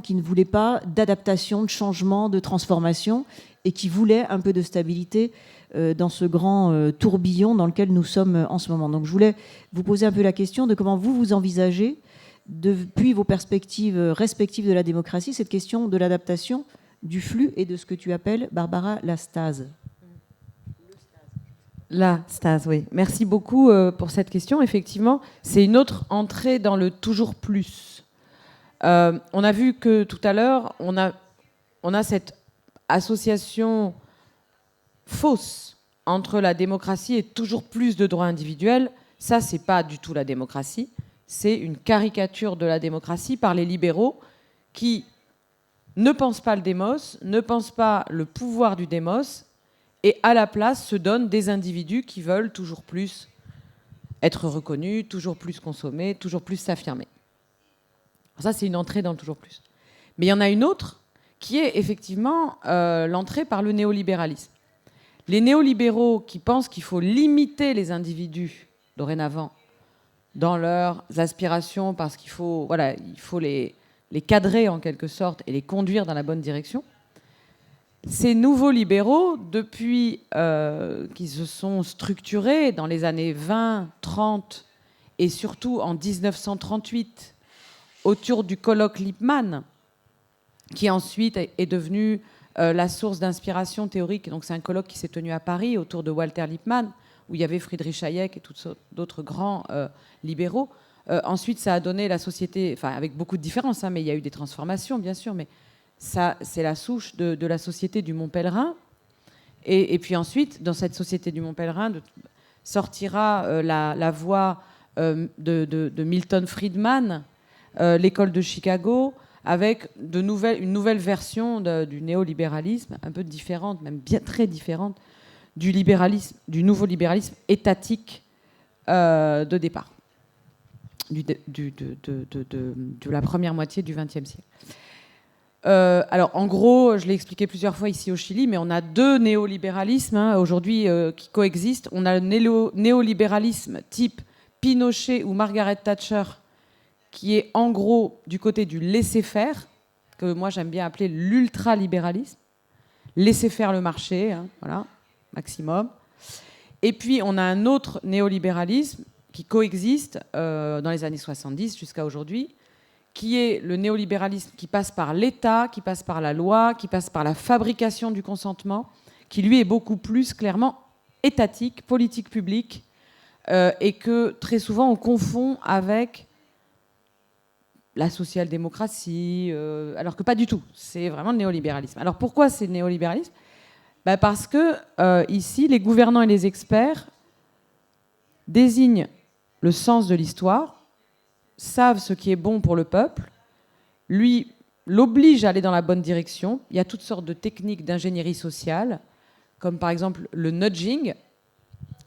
qui ne voulait pas d'adaptation, de changement, de transformation, et qui voulait un peu de stabilité dans ce grand tourbillon dans lequel nous sommes en ce moment. Donc, je voulais vous poser un peu la question de comment vous envisagez, depuis vos perspectives respectives de la démocratie, cette question de l'adaptation, du flux et de ce que tu appelles, Barbara, la stase. La stase, oui. Merci beaucoup pour cette question. Effectivement, c'est une autre entrée dans le toujours plus. On a vu que tout à l'heure, on a cette association fausse entre la démocratie et toujours plus de droits individuels. Ça, c'est pas du tout la démocratie. C'est une caricature de la démocratie par les libéraux qui ne pensent pas le démos, ne pensent pas le pouvoir du démos, et à la place se donnent des individus qui veulent toujours plus être reconnus, toujours plus consommer, toujours plus s'affirmer. Ça, c'est une entrée dans le toujours plus. Mais il y en a une autre qui est effectivement l'entrée par le néolibéralisme. Les néolibéraux qui pensent qu'il faut limiter les individus dorénavant dans leurs aspirations parce qu'il faut, il faut les cadrer en quelque sorte et les conduire dans la bonne direction. Ces nouveaux libéraux, depuis qu'ils se sont structurés dans les années 20, 30 et surtout en 1938 autour du colloque Lippmann, qui ensuite est devenu la source d'inspiration théorique. Donc c'est un colloque qui s'est tenu à Paris autour de Walter Lippmann, où il y avait Friedrich Hayek et d'autres grands libéraux. Ensuite, ça a donné la société, enfin avec beaucoup de différences, mais il y a eu des transformations, bien sûr, mais ça, c'est la souche de la société du Mont Pèlerin. Et puis ensuite, dans cette société du Mont Pèlerin, sortira la voix de Milton Friedman, l'école de Chicago, avec une nouvelle version du néolibéralisme, un peu différente, même bien très différente, du nouveau libéralisme étatique de départ. De la première moitié du XXe siècle. Alors, en gros, je l'ai expliqué plusieurs fois ici au Chili, mais on a 2 néolibéralismes aujourd'hui qui coexistent. On a le néolibéralisme type Pinochet ou Margaret Thatcher, qui est en gros du côté du laisser-faire, que moi j'aime bien appeler l'ultralibéralisme. Laisser faire le marché, voilà, maximum. Et puis, on a un autre néolibéralisme qui coexistent dans les années 70 jusqu'à aujourd'hui, qui est le néolibéralisme qui passe par l'État, qui passe par la loi, qui passe par la fabrication du consentement, qui lui est beaucoup plus clairement étatique, politique publique, et que très souvent on confond avec la social-démocratie, alors que pas du tout. C'est vraiment le néolibéralisme. Alors pourquoi c'est le néolibéralisme ? Parce que ici, les gouvernants et les experts désignent le sens de l'histoire, savent ce qui est bon pour le peuple, lui l'obligent à aller dans la bonne direction. Il y a toutes sortes de techniques d'ingénierie sociale, comme par exemple le nudging.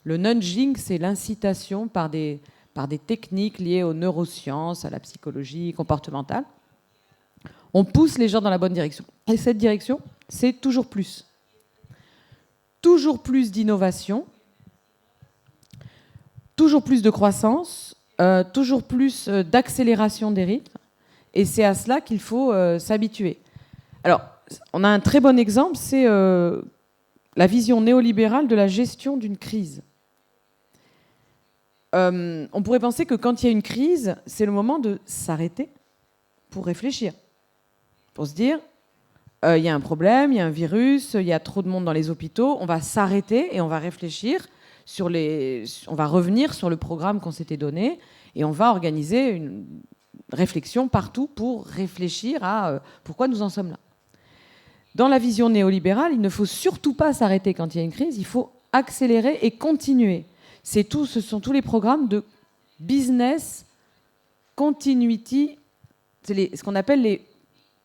Le nudging, c'est l'incitation par des techniques liées aux neurosciences, à la psychologie comportementale. On pousse les gens dans la bonne direction. Et cette direction, c'est toujours plus. Toujours plus d'innovation, toujours plus de croissance, toujours plus d'accélération des rythmes. Et c'est à cela qu'il faut s'habituer. Alors, on a un très bon exemple, c'est la vision néolibérale de la gestion d'une crise. On pourrait penser que quand il y a une crise, c'est le moment de s'arrêter pour réfléchir, pour se dire, il y a un problème, il y a un virus, il y a trop de monde dans les hôpitaux, on va s'arrêter et on va réfléchir on va revenir sur le programme qu'on s'était donné et on va organiser une réflexion partout pour réfléchir à pourquoi nous en sommes là. Dans la vision néolibérale, il ne faut surtout pas s'arrêter quand il y a une crise, il faut accélérer et continuer. Ce sont tous les programmes de business continuity, c'est ce qu'on appelle les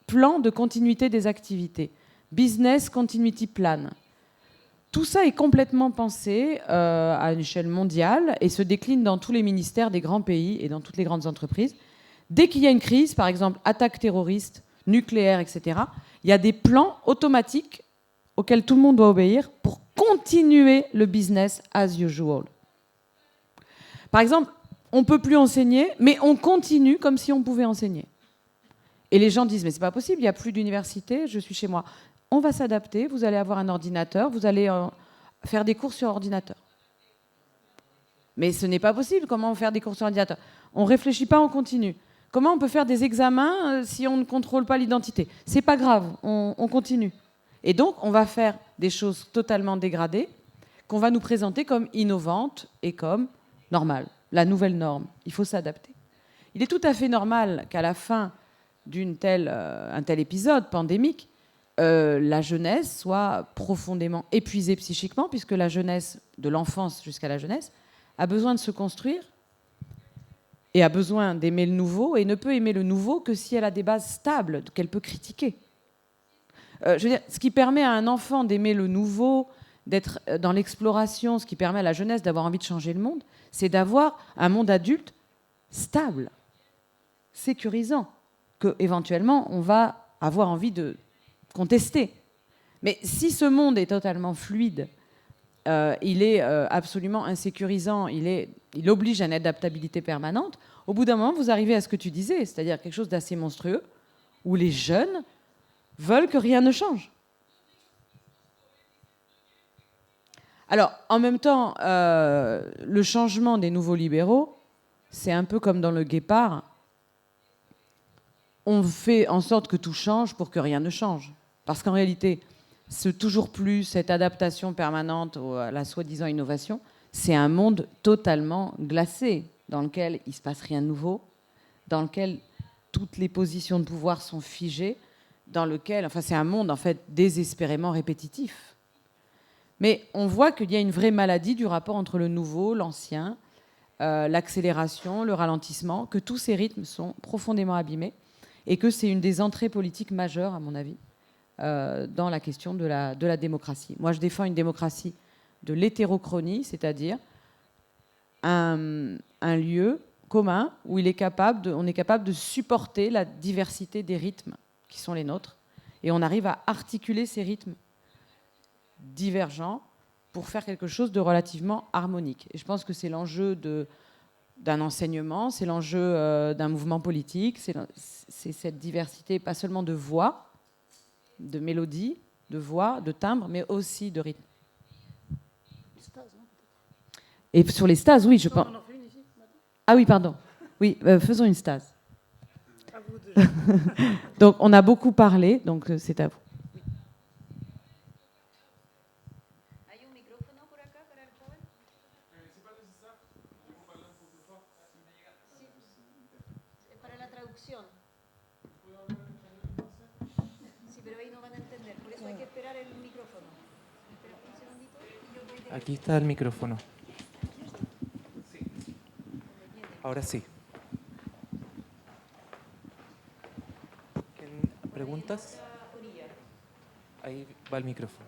plans de continuité des activités. Business continuity plan. Tout ça est complètement pensé à une échelle mondiale et se décline dans tous les ministères des grands pays et dans toutes les grandes entreprises. Dès qu'il y a une crise, par exemple attaque terroriste, nucléaire, etc., il y a des plans automatiques auxquels tout le monde doit obéir pour continuer le business as usual. Par exemple, on ne peut plus enseigner, mais on continue comme si on pouvait enseigner. Et les gens disent, mais c'est pas possible, il n'y a plus d'université, je suis chez moi. On va s'adapter, vous allez avoir un ordinateur, vous allez faire des cours sur ordinateur. Mais ce n'est pas possible, comment faire des cours sur ordinateur ? On ne réfléchit pas, on continue. Comment on peut faire des examens si on ne contrôle pas l'identité ? C'est pas grave, on continue. Et donc, on va faire des choses totalement dégradées qu'on va nous présenter comme innovantes et comme normales. La nouvelle norme, il faut s'adapter. Il est tout à fait normal qu'à la fin un tel épisode pandémique, la jeunesse soit profondément épuisée psychiquement, puisque la jeunesse, de l'enfance jusqu'à la jeunesse, a besoin de se construire et a besoin d'aimer le nouveau, et ne peut aimer le nouveau que si elle a des bases stables qu'elle peut critiquer. Je veux dire, ce qui permet à un enfant d'aimer le nouveau, d'être dans l'exploration, ce qui permet à la jeunesse d'avoir envie de changer le monde, c'est d'avoir un monde adulte stable, sécurisant, qu'éventuellement on va avoir envie de contester. Mais si ce monde est totalement fluide, il est absolument insécurisant, il oblige à une adaptabilité permanente, au bout d'un moment, vous arrivez à ce que tu disais, c'est-à-dire quelque chose d'assez monstrueux, où les jeunes veulent que rien ne change. Alors, en même temps, le changement des nouveaux libéraux, c'est un peu comme dans Le Guépard. On fait en sorte que tout change pour que rien ne change. Parce qu'en réalité, ce toujours plus, cette adaptation permanente à la soi-disant innovation, c'est un monde totalement glacé, dans lequel il ne se passe rien de nouveau, dans lequel toutes les positions de pouvoir sont figées, dans lequel, enfin, c'est un monde en fait désespérément répétitif. Mais on voit qu'il y a une vraie maladie du rapport entre le nouveau, l'ancien, l'accélération, le ralentissement, que tous ces rythmes sont profondément abîmés et que c'est une des entrées politiques majeures, à mon avis, dans la question de la démocratie. Moi, je défends une démocratie de l'hétérochronie, c'est-à-dire un lieu commun où on est capable de supporter la diversité des rythmes qui sont les nôtres, et on arrive à articuler ces rythmes divergents pour faire quelque chose de relativement harmonique. Et je pense que c'est l'enjeu d'un enseignement, c'est l'enjeu d'un mouvement politique, c'est cette diversité, pas seulement de voix, de mélodie, de voix, de timbre, mais aussi de rythme. Et sur les stases, oui, je pense. Ah oui, pardon. Oui, faisons une stase. Donc, on a beaucoup parlé, donc c'est à vous. Aquí está el micrófono. Ahora sí. ¿Preguntas? Ahí va el micrófono.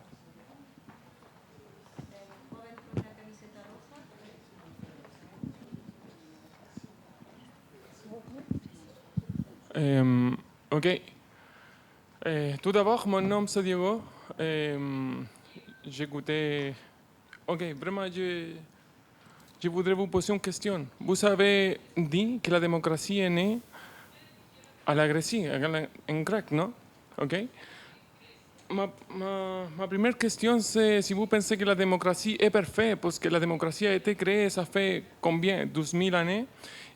Ok. Tout d'abord, mon nom c'est Diego. J'écoutais. Ok, vraiment, je voudrais vous poser une question. Vous avez dit que la démocratie est née à la Grèce, en grec, non? Ok. Ma première question, c'est si vous pensez que la démocratie est parfaite, parce que la démocratie a été créée, ça fait combien? 12 000 années,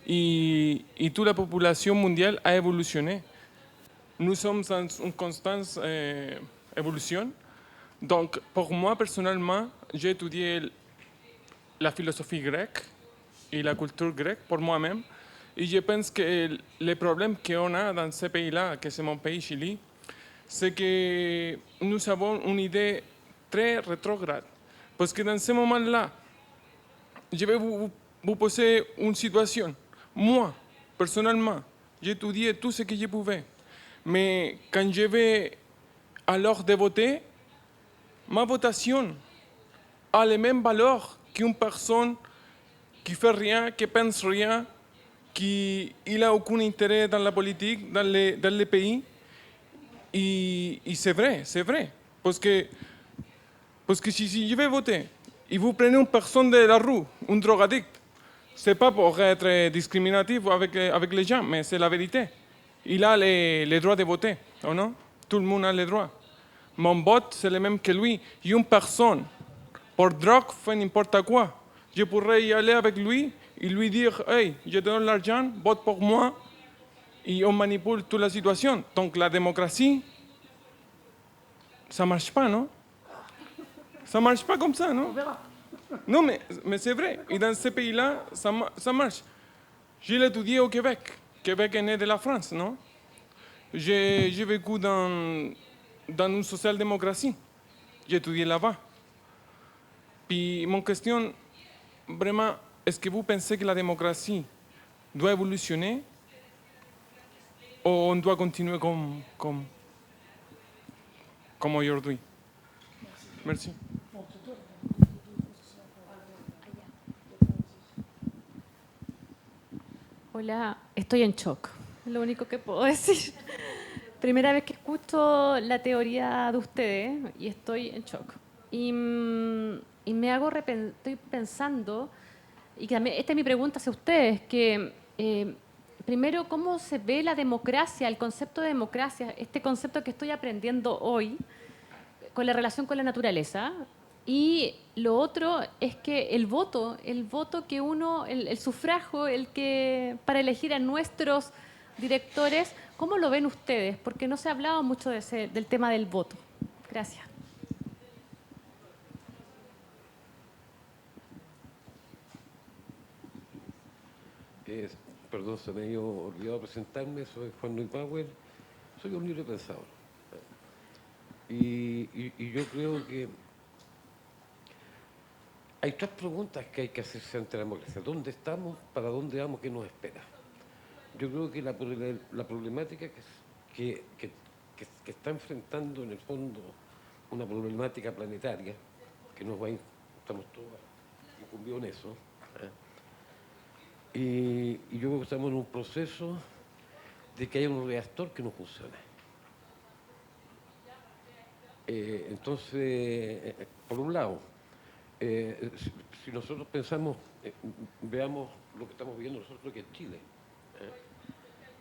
et toute la population mondiale a évolutionné. Nous sommes dans une constante évolution. Donc, pour moi, personnellement, j'ai étudié la philosophie grecque et la culture grecque pour moi-même. Et je pense que les problèmes qu'on a dans ce pays-là, que c'est mon pays, Chili, c'est que nous avons une idée très rétrograde. Parce que dans ce moment-là, je vais vous poser une situation. Moi, personnellement, j'ai étudié tout ce que je pouvais. Mais quand je vais à l'heure de voter, ma votation a les mêmes valeurs qu'une personne qui fait rien, qui pense rien, qui n'a aucun intérêt dans la politique, dans le pays. Et c'est vrai. Parce que si je vais voter et vous prenez une personne de la rue, un drogadicte, c'est pas pour être discriminatif avec les gens, mais c'est la vérité. Il a les droits de voter, ou non? Tout le monde a les droits. Mon vote, c'est le même que lui. Et une personne, pour drogue, fait n'importe quoi. Je pourrais y aller avec lui et lui dire, hey, je te donne l'argent, vote pour moi, et on manipule toute la situation. Donc la démocratie, ça marche pas, non? Ça marche pas comme ça, non? Non, mais c'est vrai. Et dans ce pays-là, ça marche. Je l'ai étudié au Québec. Québec est né de la France, non? J'ai vécu dans une social-démocratie. J'ai étudié là-bas. Puis mon question, vraiment, est-ce que vous pensez que la démocratie doit évolutionner ou on doit continuer comme aujourd'hui? Merci. Hola, estoy en shock, es lo único que puedo decir. Primera vez que escucho la teoría de ustedes y estoy en shock. Y estoy pensando, y que esta es mi pregunta hacia ustedes, que primero, ¿cómo se ve la democracia, el concepto de democracia, este concepto que estoy aprendiendo hoy con la relación con la naturaleza? Y lo otro es que el voto que uno, el sufragio, para elegir a nuestros directores, ¿cómo lo ven ustedes? Porque no se ha hablado mucho del tema del voto. Gracias. Perdón, se me había olvidado presentarme, soy Juan Luis Bauer, soy un libre pensador. Y yo creo que hay tres preguntas que hay que hacerse ante la democracia. ¿Dónde estamos? ¿Para dónde vamos? ¿Qué nos espera? Yo creo que la problemática que está enfrentando en el fondo una problemática planetaria, que estamos todos incumbidos en eso, y yo creo que estamos en un proceso de que haya un reactor que no funcione. Entonces, por un lado, si nosotros pensamos, veamos lo que estamos viviendo nosotros aquí en Chile.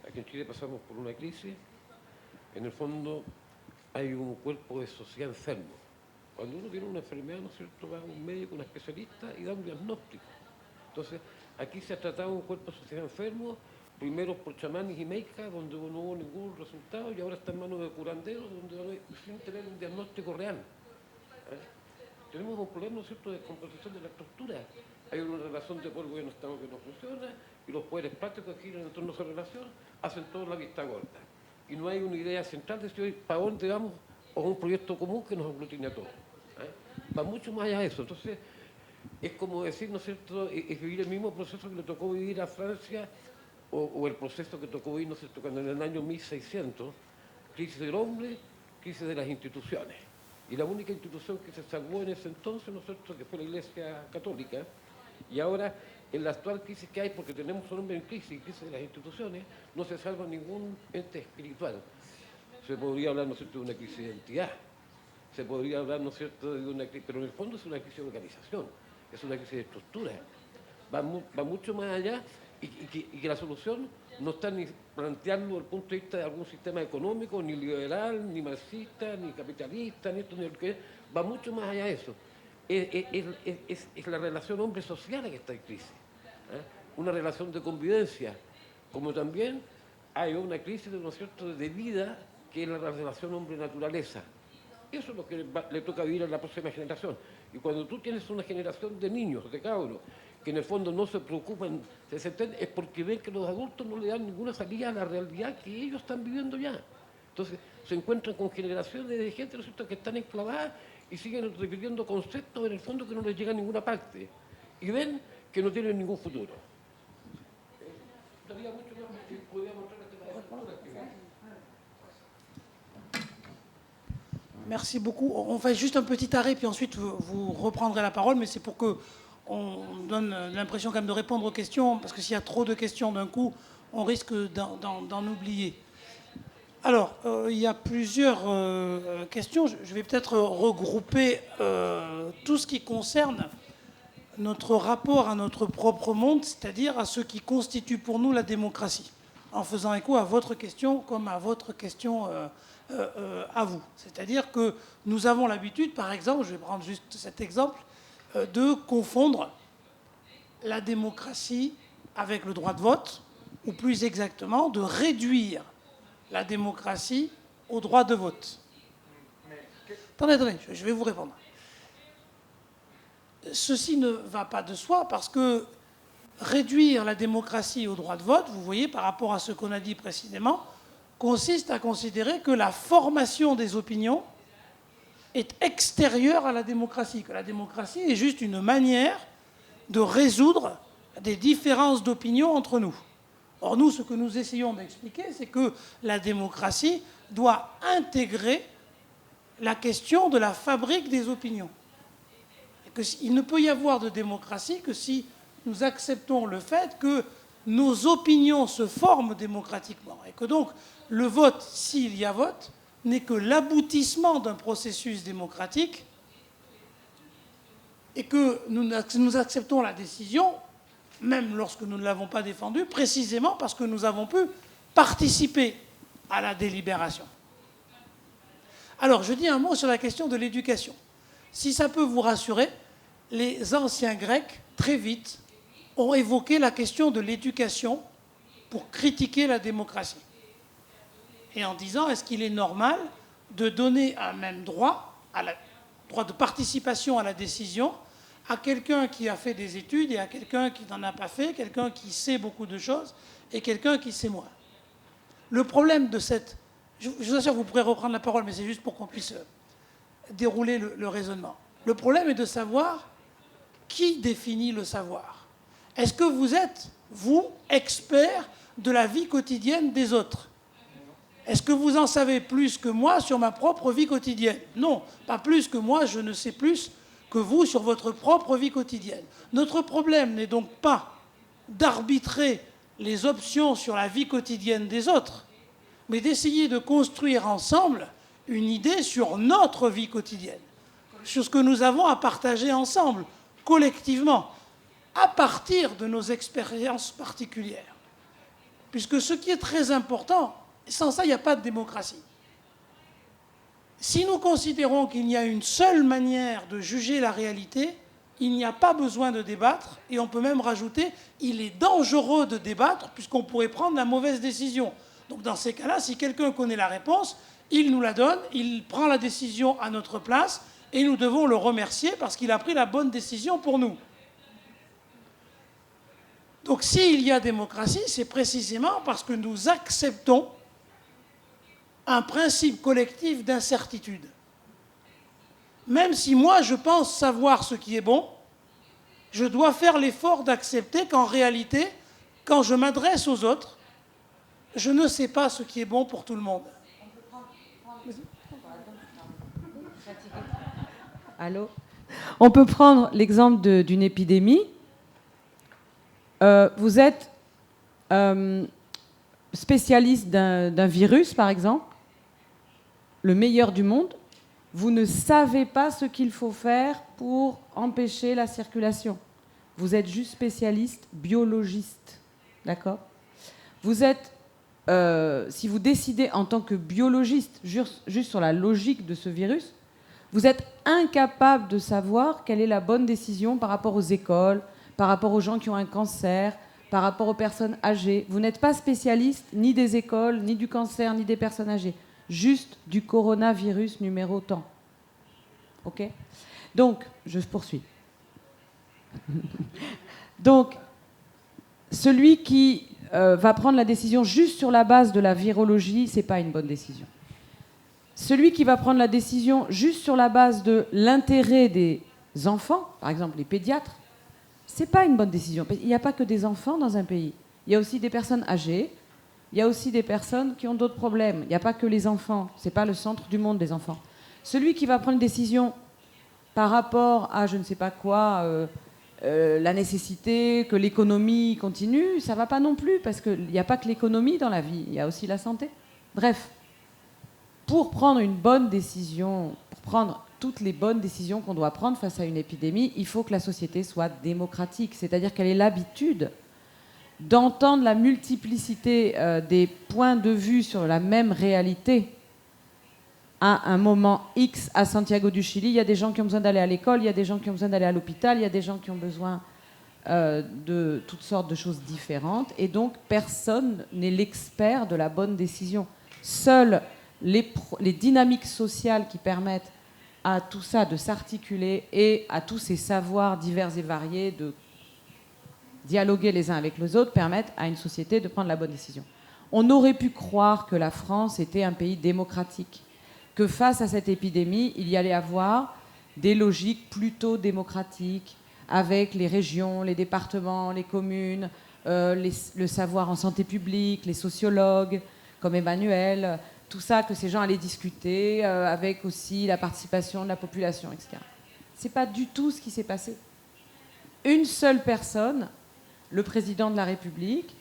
Aquí en Chile pasamos por una crisis, en el fondo hay un cuerpo de sociedad enfermo. Cuando uno tiene una enfermedad, ¿no es cierto?, va a un médico, un especialista y da un diagnóstico. Entonces, Aquí se ha tratado un cuerpo social enfermo, primero por chamanes y meicas, donde no hubo ningún resultado, y ahora está en manos de curanderos, sin tener un diagnóstico real. Tenemos un problema, ¿no es cierto?, de descomposición de la estructura. Hay una relación de poder gobierno-estado que no funciona, y los poderes prácticos que giran en torno a esa relación hacen toda la vista gorda. Y no hay una idea central de decir, ¿para dónde vamos? O un proyecto común que nos aglutine a todos. Va mucho más allá de eso. Entonces, es como decir, ¿no es cierto?, es vivir el mismo proceso que le tocó vivir a Francia, o el proceso que tocó vivir, ¿no es cierto?, cuando en el año 1600, crisis del hombre, crisis de las instituciones. Y la única institución que se salvó en ese entonces, ¿no es cierto?, que fue la Iglesia Católica. Y ahora, en la actual crisis que hay, porque tenemos un hombre en crisis de las instituciones, no se salva ningún ente espiritual. Se podría hablar, ¿no es cierto?, de una crisis de identidad. Se podría hablar, ¿no es cierto?, de una crisis, pero en el fondo es una crisis de organización, es una crisis de estructura. Va mucho más allá y que la solución no está ni plantearlo desde el punto de vista de algún sistema económico, ni liberal, ni marxista, ni capitalista, ni esto, ni lo que va mucho más allá de eso. Es la relación hombre-social la que está en crisis. Una relación de convivencia, como también hay una crisis, ¿no es cierto?, de vida, que es la relación hombre-naturaleza. Eso es lo que le toca vivir a la próxima generación. Y cuando tú tienes una generación de niños, de cabros, que en el fondo no se preocupan, es porque ven que los adultos no le dan ninguna salida a la realidad que ellos están viviendo ya. Entonces se encuentran con generaciones de gente, ¿no es cierto?, que están enclavadas y siguen repitiendo conceptos en el fondo que no les llegan a ninguna parte. Y ven que no tienen ningún futuro. Todavía mucho más que podría mostrar el tema de la cultura. Merci beaucoup. On fait juste un petit arrêt, puis ensuite vous reprendrez la parole, mais c'est pour que on donne l'impression quand même de répondre aux questions, parce que s'il y a trop de questions d'un coup, on risque d'en oublier. Alors, il y a plusieurs questions. Je vais peut-être regrouper tout ce qui concerne notre rapport à notre propre monde, c'est-à-dire à ce qui constitue pour nous la démocratie, en faisant écho à votre question comme à votre question à vous. C'est-à-dire que nous avons l'habitude, par exemple, je vais prendre juste cet exemple, de confondre la démocratie avec le droit de vote, ou plus exactement, de réduire la démocratie au droit de vote. Attendez, je vais vous répondre. Ceci ne va pas de soi parce que réduire la démocratie au droit de vote, vous voyez, par rapport à ce qu'on a dit précédemment, consiste à considérer que la formation des opinions est extérieure à la démocratie, que la démocratie est juste une manière de résoudre des différences d'opinion entre nous. Or, nous, ce que nous essayons d'expliquer, c'est que la démocratie doit intégrer la question de la fabrique des opinions. Et qu'il ne peut y avoir de démocratie que si nous acceptons le fait que nos opinions se forment démocratiquement. Et que donc, le vote, s'il y a vote, n'est que l'aboutissement d'un processus démocratique et que nous acceptons la décision, même lorsque nous ne l'avons pas défendue, précisément parce que nous avons pu participer à la délibération. Alors, je dis un mot sur la question de l'éducation. Si ça peut vous rassurer, les anciens Grecs, très vite, ont évoqué la question de l'éducation pour critiquer la démocratie. Et en disant, est-ce qu'il est normal de donner un même droit, droit de participation à la décision, à quelqu'un qui a fait des études et à quelqu'un qui n'en a pas fait, quelqu'un qui sait beaucoup de choses et quelqu'un qui sait moins. Le problème de cette... Je vous assure, vous pourrez reprendre la parole, mais c'est juste pour qu'on puisse dérouler le raisonnement. Le problème est de savoir qui définit le savoir. Est-ce que vous êtes, vous, expert de la vie quotidienne des autres ? Est-ce que vous en savez plus que moi sur ma propre vie quotidienne ? Non, pas plus que moi, je ne sais plus que vous sur votre propre vie quotidienne. Notre problème n'est donc pas d'arbitrer les options sur la vie quotidienne des autres, mais d'essayer de construire ensemble une idée sur notre vie quotidienne, sur ce que nous avons à partager ensemble, collectivement, à partir de nos expériences particulières. Puisque ce qui est très important, sans ça, il n'y a pas de démocratie. Si nous considérons qu'il y a une seule manière de juger la réalité, il n'y a pas besoin de débattre, et on peut même rajouter, il est dangereux de débattre, puisqu'on pourrait prendre la mauvaise décision. Donc dans ces cas-là, si quelqu'un connaît la réponse, il nous la donne, il prend la décision à notre place, et nous devons le remercier parce qu'il a pris la bonne décision pour nous. Donc s'il y a démocratie, c'est précisément parce que nous acceptons un principe collectif d'incertitude. Même si moi, je pense savoir ce qui est bon, je dois faire l'effort d'accepter qu'en réalité, quand je m'adresse aux autres, je ne sais pas ce qui est bon pour tout le monde. Allô ? On peut prendre l'exemple d'une épidémie. Vous êtes spécialiste d'un virus, par exemple, le meilleur du monde. Vous ne savez pas ce qu'il faut faire pour empêcher la circulation. Vous êtes juste spécialiste, biologiste. D'accord ? Vous êtes, si vous décidez en tant que biologiste, juste sur la logique de ce virus, vous êtes incapable de savoir quelle est la bonne décision par rapport aux écoles, par rapport aux gens qui ont un cancer, par rapport aux personnes âgées. Vous n'êtes pas spécialiste ni des écoles, ni du cancer, ni des personnes âgées. Juste du coronavirus numéro tant. OK ? Donc, je poursuis. Donc, celui qui va prendre la décision juste sur la base de la virologie, ce n'est pas une bonne décision. Celui qui va prendre la décision juste sur la base de l'intérêt des enfants, par exemple les pédiatres, ce n'est pas une bonne décision. Il n'y a pas que des enfants dans un pays. Il y a aussi des personnes âgées, il y a aussi des personnes qui ont d'autres problèmes. Il n'y a pas que les enfants. Ce n'est pas le centre du monde, les enfants. Celui qui va prendre une décision par rapport à je ne sais pas quoi, la nécessité que l'économie continue, ça ne va pas non plus, parce qu'il n'y a pas que l'économie dans la vie, il y a aussi la santé. Bref, pour prendre une bonne décision, pour prendre toutes les bonnes décisions qu'on doit prendre face à une épidémie, il faut que la société soit démocratique, c'est-à-dire qu'elle ait l'habitude d'entendre la multiplicité des points de vue sur la même réalité. À un moment X à Santiago du Chili, il y a des gens qui ont besoin d'aller à l'école, il y a des gens qui ont besoin d'aller à l'hôpital, il y a des gens qui ont besoin de toutes sortes de choses différentes, et donc personne n'est l'expert de la bonne décision. Seules les dynamiques sociales qui permettent à tout ça de s'articuler et à tous ces savoirs divers et variés de dialoguer les uns avec les autres permettent à une société de prendre la bonne décision. On aurait pu croire que la France était un pays démocratique, que face à cette épidémie, il y allait avoir des logiques plutôt démocratiques, avec les régions, les départements, les communes, le savoir en santé publique, les sociologues, comme Emmanuel, tout ça, que ces gens allaient discuter, avec aussi la participation de la population, etc. Ce n'est pas du tout ce qui s'est passé. Une seule personne, le président de la République,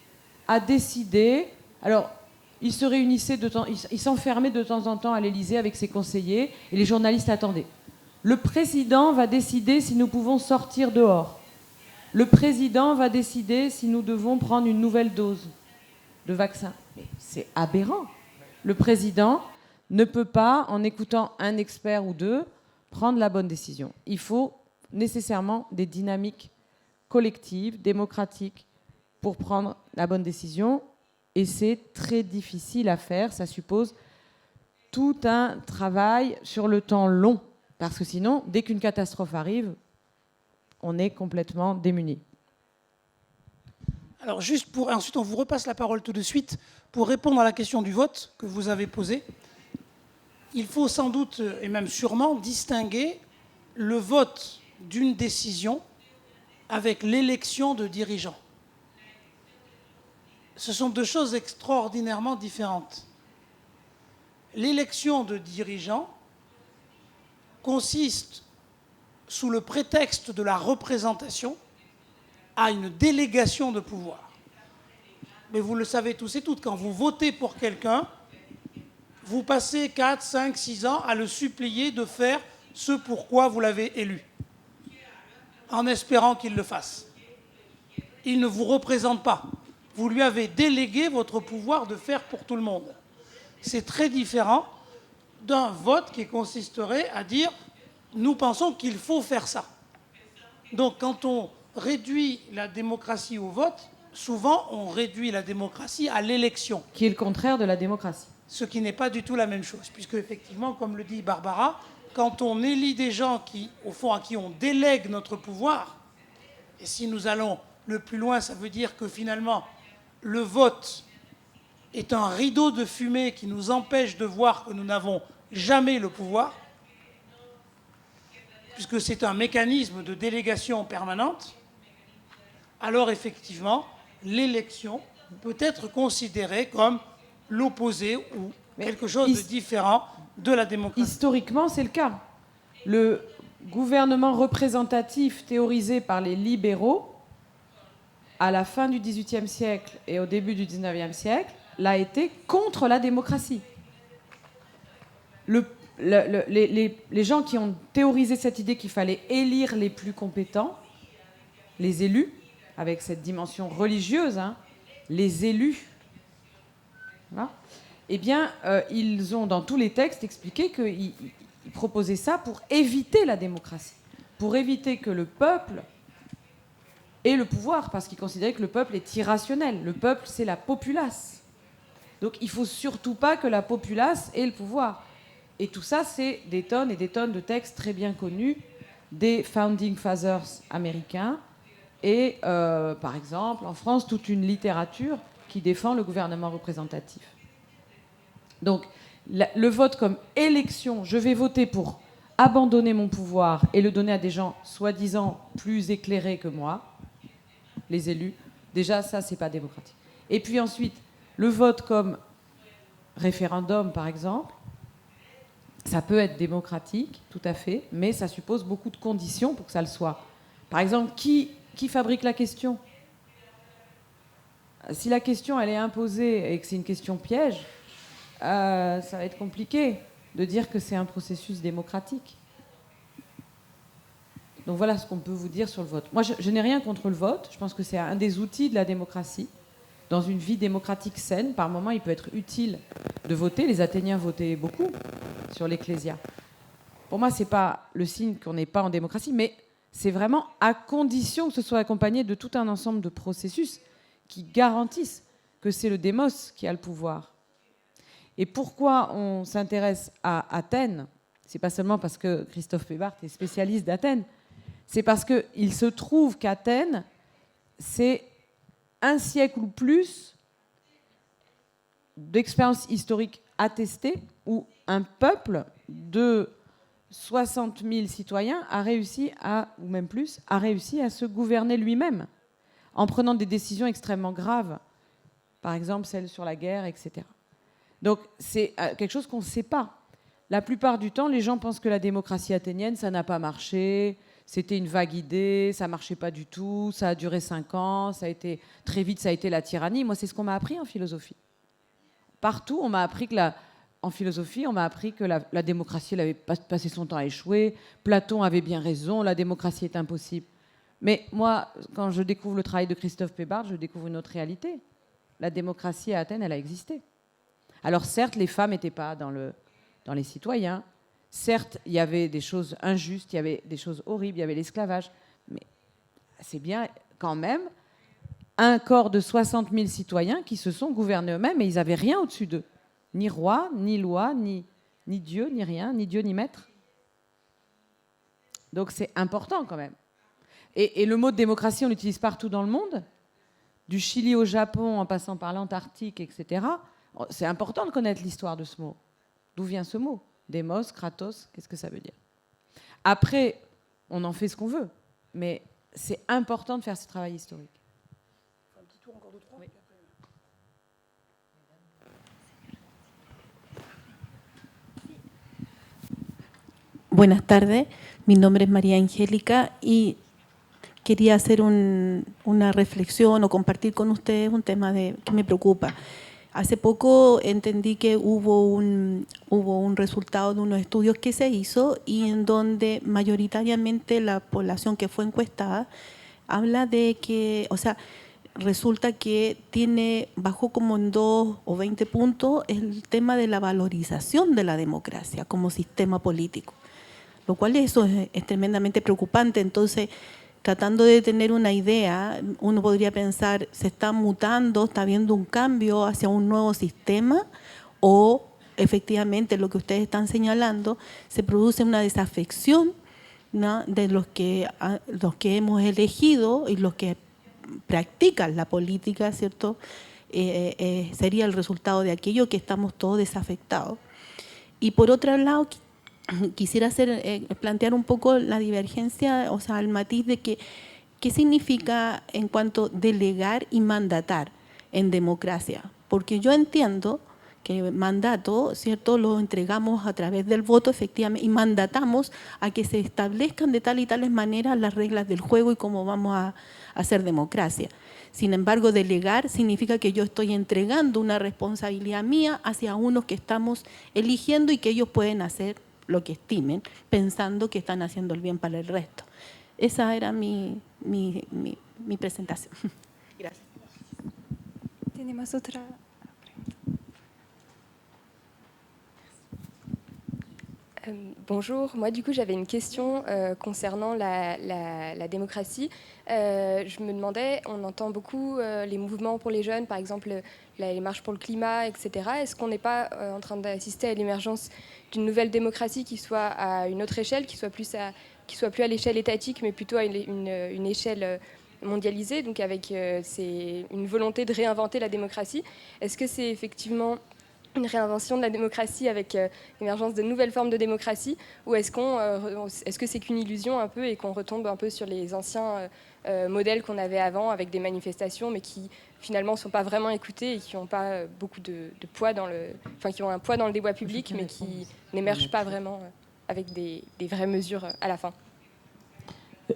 a décidé... Alors, il se réunissait il s'enfermait de temps en temps à l'Élysée avec ses conseillers, et les journalistes attendaient. Le président va décider si nous pouvons sortir dehors. Le président va décider si nous devons prendre une nouvelle dose de vaccin. Mais c'est aberrant. Le président ne peut pas, en écoutant un expert ou deux, prendre la bonne décision. Il faut nécessairement des dynamiques collectives, démocratiques, pour prendre la bonne décision. Et c'est très difficile à faire. Ça suppose tout un travail sur le temps long. Parce que sinon, dès qu'une catastrophe arrive, on est complètement démuni. Alors juste pour... Ensuite, on vous repasse la parole tout de suite pour répondre à la question du vote que vous avez posée. Il faut sans doute, et même sûrement, distinguer le vote d'une décision avec l'élection de dirigeants. Ce sont deux choses extraordinairement différentes. L'élection de dirigeants consiste, sous le prétexte de la représentation, à une délégation de pouvoir. Mais vous le savez tous et toutes, quand vous votez pour quelqu'un, vous passez 4, 5, 6 ans à le supplier de faire ce pourquoi vous l'avez élu, en espérant qu'il le fasse. Il ne vous représente pas. Vous lui avez délégué votre pouvoir de faire pour tout le monde. C'est très différent d'un vote qui consisterait à dire « nous pensons qu'il faut faire ça ». Donc quand on réduit la démocratie au vote, souvent on réduit la démocratie à l'élection. Qui est le contraire de la démocratie. Ce qui n'est pas du tout la même chose, puisque effectivement, comme le dit Barbara, quand on élit des gens qui, au fond, à qui on délègue notre pouvoir, et si nous allons le plus loin, ça veut dire que finalement, le vote est un rideau de fumée qui nous empêche de voir que nous n'avons jamais le pouvoir, puisque c'est un mécanisme de délégation permanente, alors effectivement, l'élection peut être considérée comme l'opposé ou quelque chose de différent de la démocratie. Historiquement, c'est le cas. Le gouvernement représentatif théorisé par les libéraux, à la fin du XVIIIe siècle et au début du XIXe siècle, l'a été contre la démocratie. Les gens qui ont théorisé cette idée qu'il fallait élire les plus compétents, les élus, avec cette dimension religieuse, hein, les élus, voilà, eh bien, ils ont dans tous les textes expliqué qu'ils proposaient ça pour éviter la démocratie, pour éviter que le peuple ait le pouvoir, parce qu'ils considéraient que le peuple est irrationnel. Le peuple, c'est la populace. Donc il ne faut surtout pas que la populace ait le pouvoir. Et tout ça, c'est des tonnes et des tonnes de textes très bien connus des Founding Fathers américains et, par exemple, en France, toute une littérature qui défend le gouvernement représentatif. Donc, le vote comme élection, je vais voter pour abandonner mon pouvoir et le donner à des gens soi-disant plus éclairés que moi, les élus, déjà, ça, c'est pas démocratique. Et puis ensuite, le vote comme référendum, par exemple, ça peut être démocratique, tout à fait, mais ça suppose beaucoup de conditions pour que ça le soit. Par exemple, qui fabrique la question ? Si la question, elle est imposée et que c'est une question piège, ça va être compliqué de dire que c'est un processus démocratique. Donc voilà ce qu'on peut vous dire sur le vote. Moi, je n'ai rien contre le vote. Je pense que c'est un des outils de la démocratie. Dans une vie démocratique saine, par moment, il peut être utile de voter. Les Athéniens votaient beaucoup sur l'Ecclésia. Pour moi, ce n'est pas le signe qu'on n'est pas en démocratie, mais c'est vraiment à condition que ce soit accompagné de tout un ensemble de processus qui garantissent que c'est le démos qui a le pouvoir. Et pourquoi on s'intéresse à Athènes ? C'est pas seulement parce que Christophe Pébart est spécialiste d'Athènes, c'est parce qu'il se trouve qu'Athènes, c'est un siècle ou plus d'expérience historique attestée où un peuple de 60 000 citoyens a réussi ou même plus, a réussi à se gouverner lui-même en prenant des décisions extrêmement graves, par exemple celles sur la guerre, etc. Donc c'est quelque chose qu'on ne sait pas. La plupart du temps, les gens pensent que la démocratie athénienne, ça n'a pas marché, c'était une vague idée, ça ne marchait pas du tout, ça a duré 5 ans, très vite ça a été la tyrannie. Moi, c'est ce qu'on m'a appris en philosophie. Partout, on m'a appris en philosophie, on m'a appris que la démocratie, elle avait passé son temps à échouer, Platon avait bien raison, la démocratie est impossible. Mais moi, quand je découvre le travail de Christophe Pébart, je découvre une autre réalité. La démocratie à Athènes, elle a existé. Alors certes, les femmes n'étaient pas dans les citoyens. Certes, il y avait des choses injustes, il y avait des choses horribles, il y avait l'esclavage. Mais c'est bien quand même un corps de 60 000 citoyens qui se sont gouvernés eux-mêmes et ils n'avaient rien au-dessus d'eux. Ni roi, ni loi, ni Dieu, ni rien, ni Dieu, ni maître. Donc c'est important quand même. Et le mot de démocratie, on l'utilise partout dans le monde, du Chili au Japon, en passant par l'Antarctique, etc. C'est important de connaître l'histoire de ce mot. D'où vient ce mot ? Démos, kratos, qu'est-ce que ça veut dire ? Après, on en fait ce qu'on veut, mais c'est important de faire ce travail historique. Un petit tour encore de 3. Oui. Buenas tardes, mi nombre es María Angélica y quería hacer una reflexión o compartir con ustedes un tema que me preocupa. Hace poco entendí que hubo un resultado de unos estudios que se hizo y en donde mayoritariamente la población que fue encuestada habla de que, o sea, resulta que bajó como en 2 o 20 puntos el tema de la valorización de la democracia como sistema político, lo cual eso es tremendamente preocupante. Entonces, tratando de tener una idea, uno podría pensar, ¿se está mutando, está habiendo un cambio hacia un nuevo sistema? ¿O efectivamente lo que ustedes están señalando, se produce una desafección, ¿no?, de los que hemos elegido y los que practican la política, ¿cierto? Sería el resultado de aquello que estamos todos desafectados. Y por otro lado, quisiera plantear un poco la divergencia, o sea, el matiz de que qué significa en cuanto delegar y mandatar en democracia. Porque yo entiendo que mandato, ¿cierto?, lo entregamos a través del voto, efectivamente, y mandatamos a que se establezcan de tal y tales maneras las reglas del juego y cómo vamos a hacer democracia. Sin embargo, delegar significa que yo estoy entregando una responsabilidad mía hacia unos que estamos eligiendo y que ellos pueden hacer lo que estimen, pensando que están haciendo el bien para el resto. Esa era mi presentación. Gracias. Tenemos otra bonjour, moi du coup j'avais une question concernant la démocratie. Je me demandais, on entend beaucoup les mouvements pour les jeunes, par exemple les marches pour le climat, etc. Est-ce qu'on n'est pas en train d'assister à l'émergence d'une nouvelle démocratie qui soit à une autre échelle, qui soit plus à l'échelle étatique, mais plutôt à une échelle mondialisée, donc avec une volonté de réinventer la démocratie? Est-ce que c'est effectivement une réinvention de la démocratie avec l'émergence de nouvelles formes de démocratie, ou est-ce que c'est qu'une illusion un peu et qu'on retombe un peu sur les anciens modèles qu'on avait avant avec des manifestations mais qui finalement ne sont pas vraiment écoutés et qui n'ont pas beaucoup de poids qui ont un poids dans le débat public mais qui n'émergent pas vraiment avec des vraies mesures à la fin?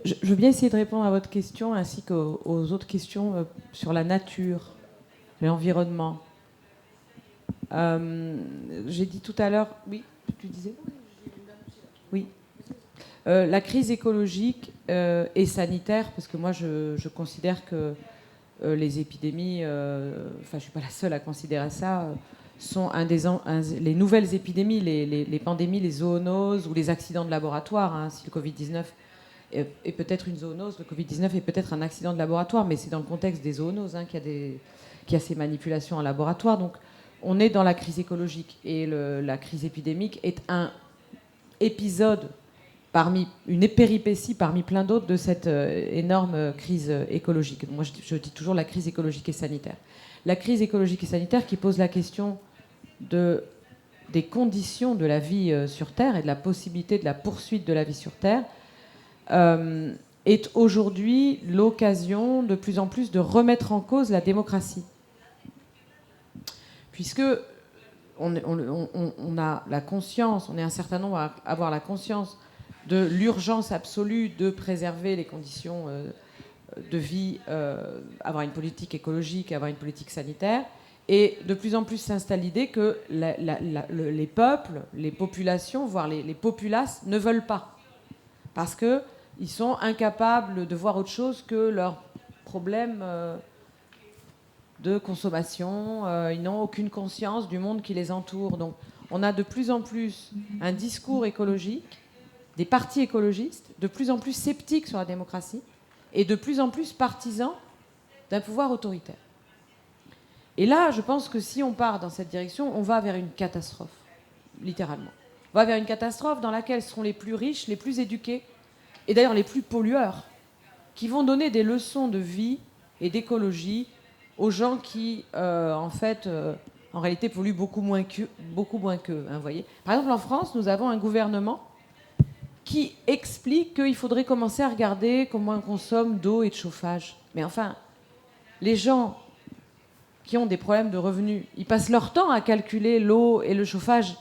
Je veux bien essayer de répondre à votre question ainsi qu'aux autres questions sur la nature, l'environnement. J'ai dit tout à l'heure, oui, tu disais ? Oui. La crise écologique et sanitaire, parce que moi je considère que les épidémies, enfin je ne suis pas la seule à considérer ça, sont les nouvelles épidémies, les pandémies, les zoonoses ou les accidents de laboratoire. Hein, si le Covid-19 est peut-être une zoonose, le Covid-19 est peut-être un accident de laboratoire, mais c'est dans le contexte des zoonoses qu'il y a ces manipulations en laboratoire. Donc on est dans la crise écologique et la crise épidémique est un épisode une péripétie parmi plein d'autres de cette énorme crise écologique. Moi, je dis toujours la crise écologique et sanitaire. La crise écologique et sanitaire qui pose la question des conditions de la vie sur Terre et de la possibilité de la poursuite de la vie sur Terre est aujourd'hui l'occasion de plus en plus de remettre en cause la démocratie. Puisque on a la conscience, on est un certain nombre à avoir la conscience de l'urgence absolue de préserver les conditions de vie, avoir une politique écologique, avoir une politique sanitaire, et de plus en plus s'installe l'idée que les peuples, les populations, voire les populaces ne veulent pas. Parce qu'ils sont incapables de voir autre chose que leurs problèmes de consommation, ils n'ont aucune conscience du monde qui les entoure. Donc on a de plus en plus un discours écologique, des partis écologistes, de plus en plus sceptiques sur la démocratie et de plus en plus partisans d'un pouvoir autoritaire. Et là, je pense que si on part dans cette direction, on va vers une catastrophe, littéralement. On va vers une catastrophe dans laquelle seront les plus riches, les plus éduqués, et d'ailleurs les plus pollueurs, qui vont donner des leçons de vie et d'écologie aux gens qui, en réalité, polluent beaucoup moins qu'eux. Hein, voyez. Par exemple, en France, nous avons un gouvernement qui explique qu'il faudrait commencer à regarder comment on consomme d'eau et de chauffage. Mais enfin, les gens qui ont des problèmes de revenus, ils passent leur temps à calculer l'eau et le chauffage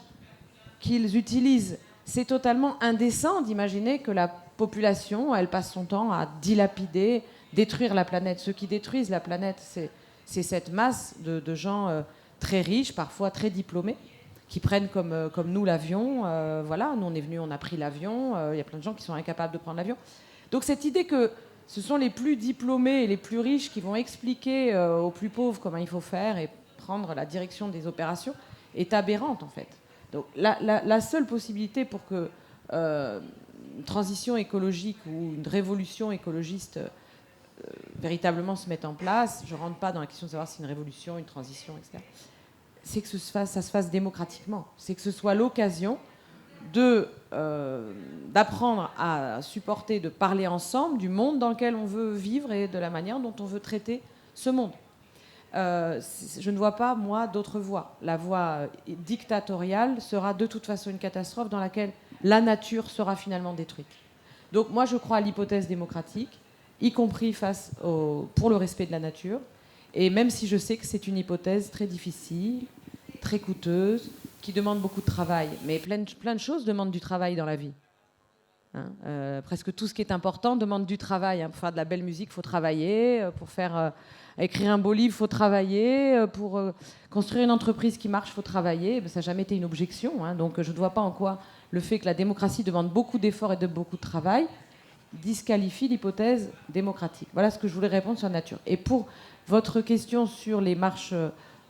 qu'ils utilisent. C'est totalement indécent d'imaginer que la population, elle passe son temps à dilapider, détruire la planète. Ceux qui détruisent la planète, c'est cette masse de gens très riches, parfois très diplômés, qui prennent comme nous l'avion. Voilà, nous on est venus, on a pris l'avion. Il y a plein de gens qui sont incapables de prendre l'avion. Donc cette idée que ce sont les plus diplômés et les plus riches qui vont expliquer aux plus pauvres comment il faut faire et prendre la direction des opérations est aberrante en fait. Donc la seule possibilité pour que une transition écologique ou une révolution écologiste véritablement se mette en place, je ne rentre pas dans la question de savoir si c'est une révolution, une transition, etc., c'est que ça se fasse démocratiquement. C'est que ce soit l'occasion d'apprendre à supporter, de parler ensemble du monde dans lequel on veut vivre et de la manière dont on veut traiter ce monde. Je ne vois pas, moi, d'autre voie. La voie dictatoriale sera de toute façon une catastrophe dans laquelle la nature sera finalement détruite. Donc moi, je crois à l'hypothèse démocratique, y compris pour le respect de la nature, et même si je sais que c'est une hypothèse très difficile, très coûteuse, qui demande beaucoup de travail. Mais plein de choses demandent du travail dans la vie. Hein, presque tout ce qui est important demande du travail. Hein. Pour faire de la belle musique, il faut travailler. Pour écrire un beau livre, il faut travailler. Pour construire une entreprise qui marche, il faut travailler. Ça n'a jamais été une objection. Hein. Donc je ne vois pas en quoi le fait que la démocratie demande beaucoup d'efforts et de beaucoup de travail disqualifie l'hypothèse démocratique. Voilà ce que je voulais répondre sur la nature. Et pour votre question sur les marches,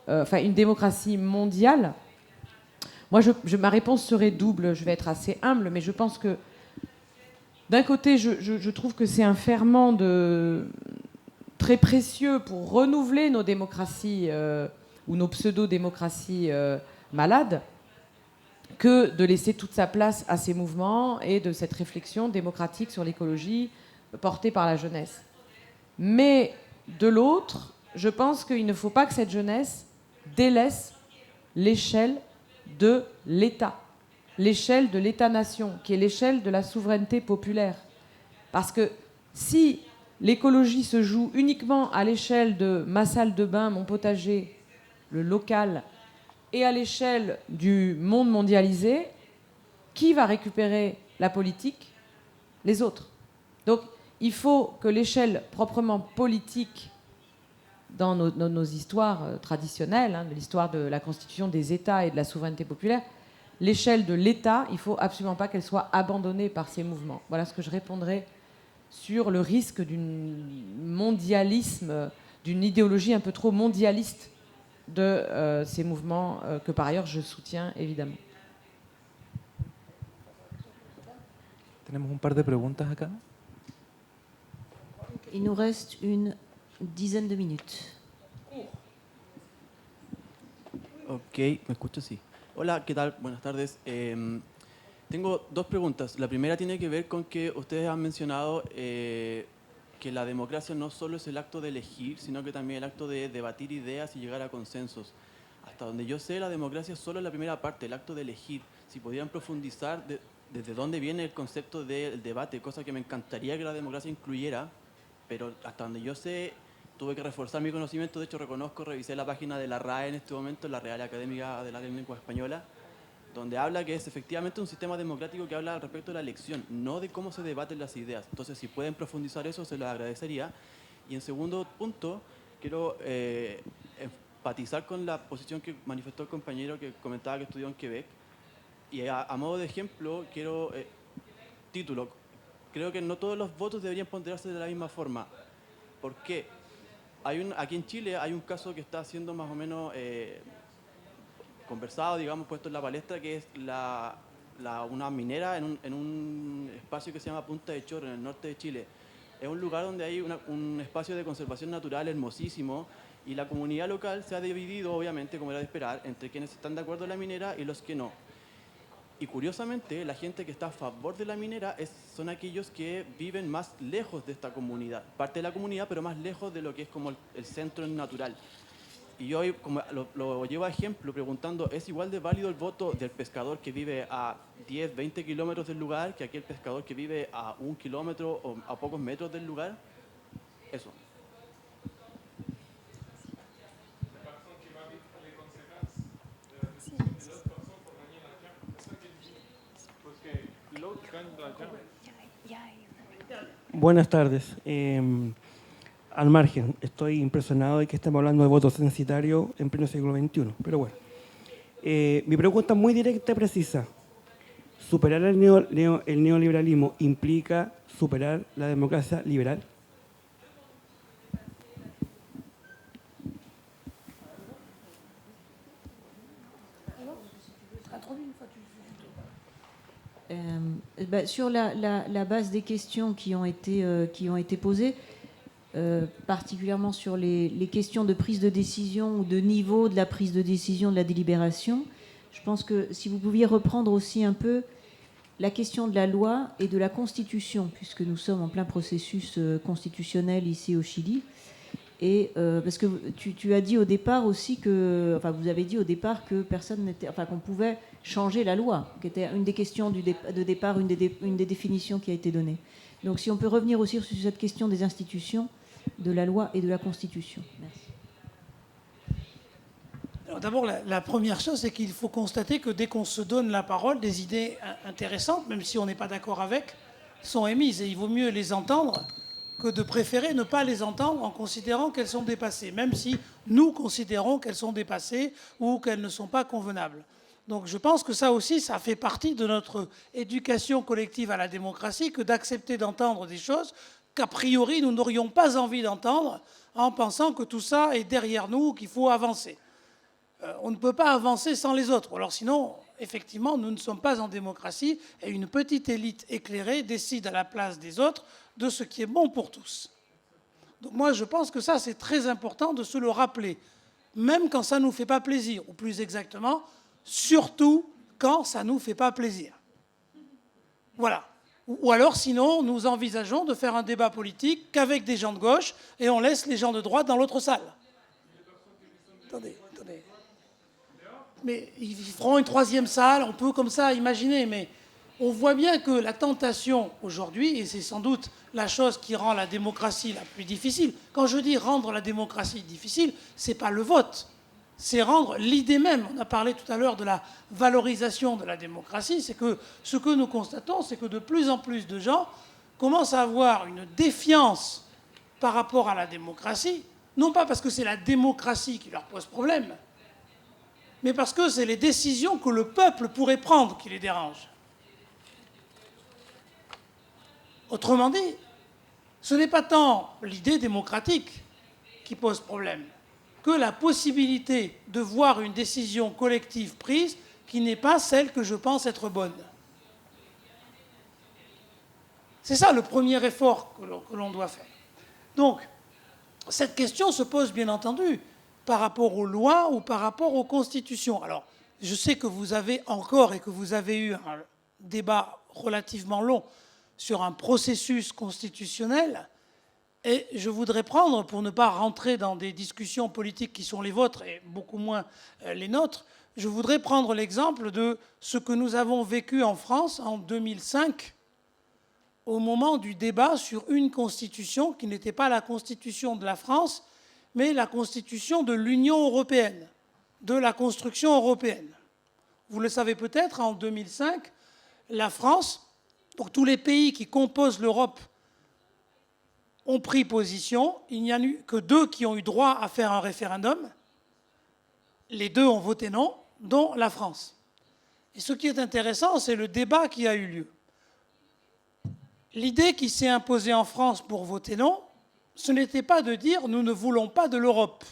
une démocratie mondiale, moi, ma réponse serait double. Je vais être assez humble, mais je pense que d'un côté, je trouve que c'est un ferment très précieux pour renouveler nos démocraties ou nos pseudo-démocraties malades, que de laisser toute sa place à ces mouvements et de cette réflexion démocratique sur l'écologie portée par la jeunesse. Mais de l'autre, je pense qu'il ne faut pas que cette jeunesse délaisse l'échelle de l'État, l'échelle de l'État-nation, qui est l'échelle de la souveraineté populaire. Parce que si l'écologie se joue uniquement à l'échelle de ma salle de bain, mon potager, le local, et à l'échelle du monde mondialisé, qui va récupérer la politique? Les autres. Donc il faut que l'échelle proprement politique dans nos histoires traditionnelles, hein, de l'histoire de la constitution des États et de la souveraineté populaire, l'échelle de l'État, il ne faut absolument pas qu'elle soit abandonnée par ces mouvements. Voilà ce que je répondrai sur le risque d'un mondialisme, d'une idéologie un peu trop mondialiste de ces mouvements que par ailleurs je soutiens évidemment. Tenemos un par de preguntas acá. Il nous reste une dizaine de minutes. Ok, me escucho, sí. Hola, ¿qué tal? Buenas tardes. Tengo dos preguntas. La primera tiene que ver con que ustedes han mencionado que la democracia no solo es el acto de elegir, sino que también el acto de debatir ideas y llegar a consensos. Hasta donde yo sé, la democracia es solo la primera parte, el acto de elegir. Si podrían profundizar desde dónde viene el concepto del debate, cosa que me encantaría que la democracia incluyera, pero hasta donde yo sé, tuve que reforzar mi conocimiento. De hecho, revisé la página de la RAE en este momento, la Real Academia de la Lengua Española, donde habla que es efectivamente un sistema democrático que habla respecto a la elección, no de cómo se debaten las ideas. Entonces, si pueden profundizar eso, se lo agradecería. Y en segundo punto, quiero empatizar con la posición que manifestó el compañero que comentaba que estudió en Quebec. Y a modo de ejemplo, quiero título. Creo que no todos los votos deberían ponderarse de la misma forma. ¿Por qué? Aquí en Chile hay un caso que está siendo más o menos conversado, digamos, puesto en la palestra, que es una minera en un espacio que se llama Punta de Chorro, en el norte de Chile. Es un lugar donde hay un espacio de conservación natural hermosísimo, y la comunidad local se ha dividido, obviamente, como era de esperar, entre quienes están de acuerdo en la minera y los que no. Y curiosamente, la gente que está a favor de la minera son aquellos que viven más lejos de esta comunidad, parte de la comunidad, pero más lejos de lo que es como el centro natural. Y yo como lo llevo a ejemplo preguntando, ¿es igual de válido el voto del pescador que vive a 10, 20 kilómetros del lugar que aquel pescador que vive a 1 kilómetro o a pocos metros del lugar? Eso. Buenas tardes. Al margen, estoy impresionado de que estemos hablando de voto censitario en pleno siglo XXI. Pero bueno, mi pregunta es muy directa y precisa. ¿Superar el neoliberalismo implica superar la democracia liberal? Sur la base des questions qui ont été posées, particulièrement sur les questions de prise de décision ou de niveau de la prise de décision de la délibération, je pense que si vous pouviez reprendre aussi un peu la question de la loi et de la Constitution, puisque nous sommes en plein processus constitutionnel ici au Chili. Et parce que tu as dit au départ aussi que, enfin, vous avez dit au départ que personne n'était, enfin, qu'on pouvait changer la loi, qui était une des questions de départ, une des définitions qui a été donnée. Donc, si on peut revenir aussi sur cette question des institutions, de la loi et de la Constitution. Merci. Alors, d'abord, la première chose, c'est qu'il faut constater que dès qu'on se donne la parole, des idées intéressantes, même si on n'est pas d'accord avec, sont émises, et il vaut mieux les entendre que de préférer ne pas les entendre en considérant qu'elles sont dépassées, même si nous considérons qu'elles sont dépassées ou qu'elles ne sont pas convenables. Donc je pense que ça aussi, ça fait partie de notre éducation collective à la démocratie, que d'accepter d'entendre des choses qu'a priori nous n'aurions pas envie d'entendre en pensant que tout ça est derrière nous, qu'il faut avancer. On ne peut pas avancer sans les autres. Alors sinon, effectivement, nous ne sommes pas en démocratie et une petite élite éclairée décide à la place des autres de ce qui est bon pour tous. Donc moi, je pense que ça, c'est très important de se le rappeler, même quand ça ne nous fait pas plaisir, ou plus exactement, surtout quand ça ne nous fait pas plaisir. Voilà. Ou alors, sinon, nous envisageons de faire un débat politique qu'avec des gens de gauche et on laisse les gens de droite dans l'autre salle. Attendez. Mais ils feront une troisième salle, on peut comme ça imaginer, mais on voit bien que la tentation aujourd'hui, et c'est sans doute la chose qui rend la démocratie la plus difficile, quand je dis rendre la démocratie difficile, ce n'est pas le vote, c'est rendre l'idée même. On a parlé tout à l'heure de la valorisation de la démocratie, c'est que ce que nous constatons, c'est que de plus en plus de gens commencent à avoir une défiance par rapport à la démocratie, non pas parce que c'est la démocratie qui leur pose problème, mais parce que c'est les décisions que le peuple pourrait prendre qui les dérangent. Autrement dit, ce n'est pas tant l'idée démocratique qui pose problème que la possibilité de voir une décision collective prise qui n'est pas celle que je pense être bonne. C'est ça le premier effort que l'on doit faire. Donc, cette question se pose bien entendu par rapport aux lois ou par rapport aux constitutions. Alors, je sais que vous avez encore et que vous avez eu un débat relativement long sur un processus constitutionnel, et je voudrais prendre, pour ne pas rentrer dans des discussions politiques qui sont les vôtres et beaucoup moins les nôtres, je voudrais prendre l'exemple de ce que nous avons vécu en France en 2005, au moment du débat sur une constitution qui n'était pas la constitution de la France, mais la constitution de l'Union européenne, de la construction européenne. Vous le savez peut-être, en 2005, la France, donc tous les pays qui composent l'Europe, ont pris position. Il n'y a eu que 2 qui ont eu droit à faire un référendum. Les 2 ont voté non, dont la France. Et ce qui est intéressant, c'est le débat qui a eu lieu. L'idée qui s'est imposée en France pour voter non, ce n'était pas de dire « nous ne voulons pas de l'Europe ».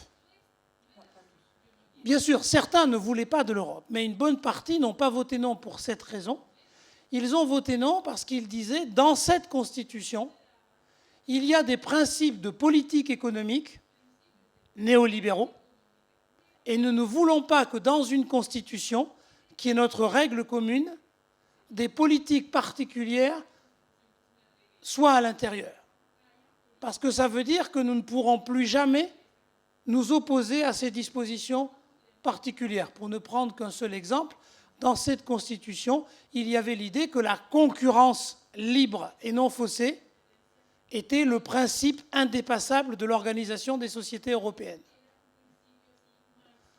Bien sûr, certains ne voulaient pas de l'Europe, mais une bonne partie n'ont pas voté non pour cette raison. Ils ont voté non parce qu'ils disaient « dans cette Constitution, il y a des principes de politique économique néolibéraux et nous ne voulons pas que dans une Constitution, qui est notre règle commune, des politiques particulières soient à l'intérieur. Parce que ça veut dire que nous ne pourrons plus jamais nous opposer à ces dispositions particulières. Pour ne prendre qu'un seul exemple, dans cette Constitution, il y avait l'idée que la concurrence libre et non faussée était le principe indépassable de l'organisation des sociétés européennes.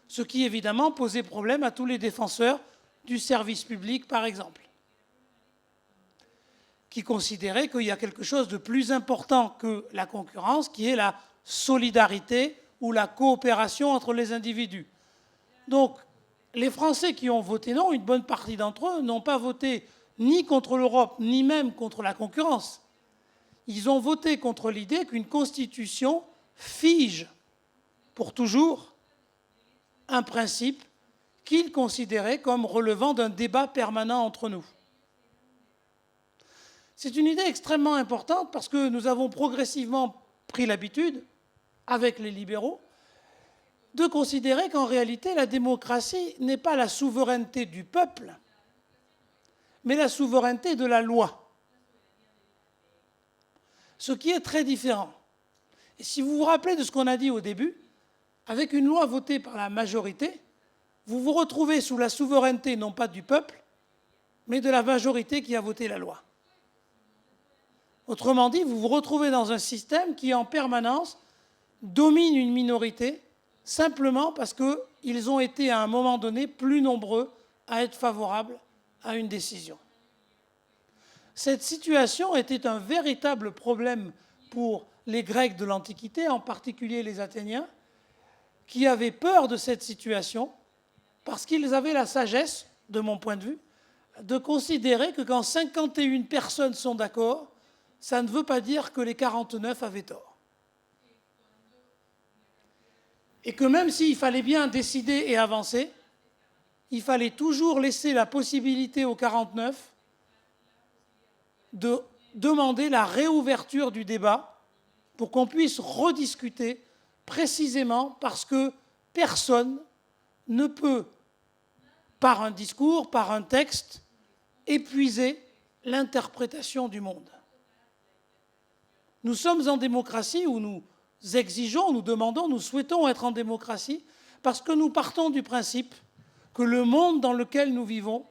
Ce qui, évidemment, posait problème à tous les défenseurs du service public, par exemple, qui considéraient qu'il y a quelque chose de plus important que la concurrence, qui est la solidarité ou la coopération entre les individus. Donc, les Français qui ont voté non, une bonne partie d'entre eux n'ont pas voté ni contre l'Europe, ni même contre la concurrence. Ils ont voté contre l'idée qu'une constitution fige pour toujours un principe qu'ils considéraient comme relevant d'un débat permanent entre nous. C'est une idée extrêmement importante parce que nous avons progressivement pris l'habitude, avec les libéraux, de considérer qu'en réalité, la démocratie n'est pas la souveraineté du peuple, mais la souveraineté de la loi. Ce qui est très différent. Et si vous vous rappelez de ce qu'on a dit au début, avec une loi votée par la majorité, vous vous retrouvez sous la souveraineté non pas du peuple, mais de la majorité qui a voté la loi. Autrement dit, vous vous retrouvez dans un système qui en permanence domine une minorité simplement parce qu'ils ont été à un moment donné plus nombreux à être favorables à une décision. Cette situation était un véritable problème pour les Grecs de l'Antiquité, en particulier les Athéniens, qui avaient peur de cette situation parce qu'ils avaient la sagesse, de mon point de vue, de considérer que quand 51 personnes sont d'accord, ça ne veut pas dire que les 49 avaient tort. Et que même s'il fallait bien décider et avancer, il fallait toujours laisser la possibilité aux 49 de demander la réouverture du débat pour qu'on puisse rediscuter précisément parce que personne ne peut, par un discours, par un texte, épuiser l'interprétation du monde. Nous sommes en démocratie où nous exigeons, nous demandons, nous souhaitons être en démocratie parce que nous partons du principe que le monde dans lequel nous vivons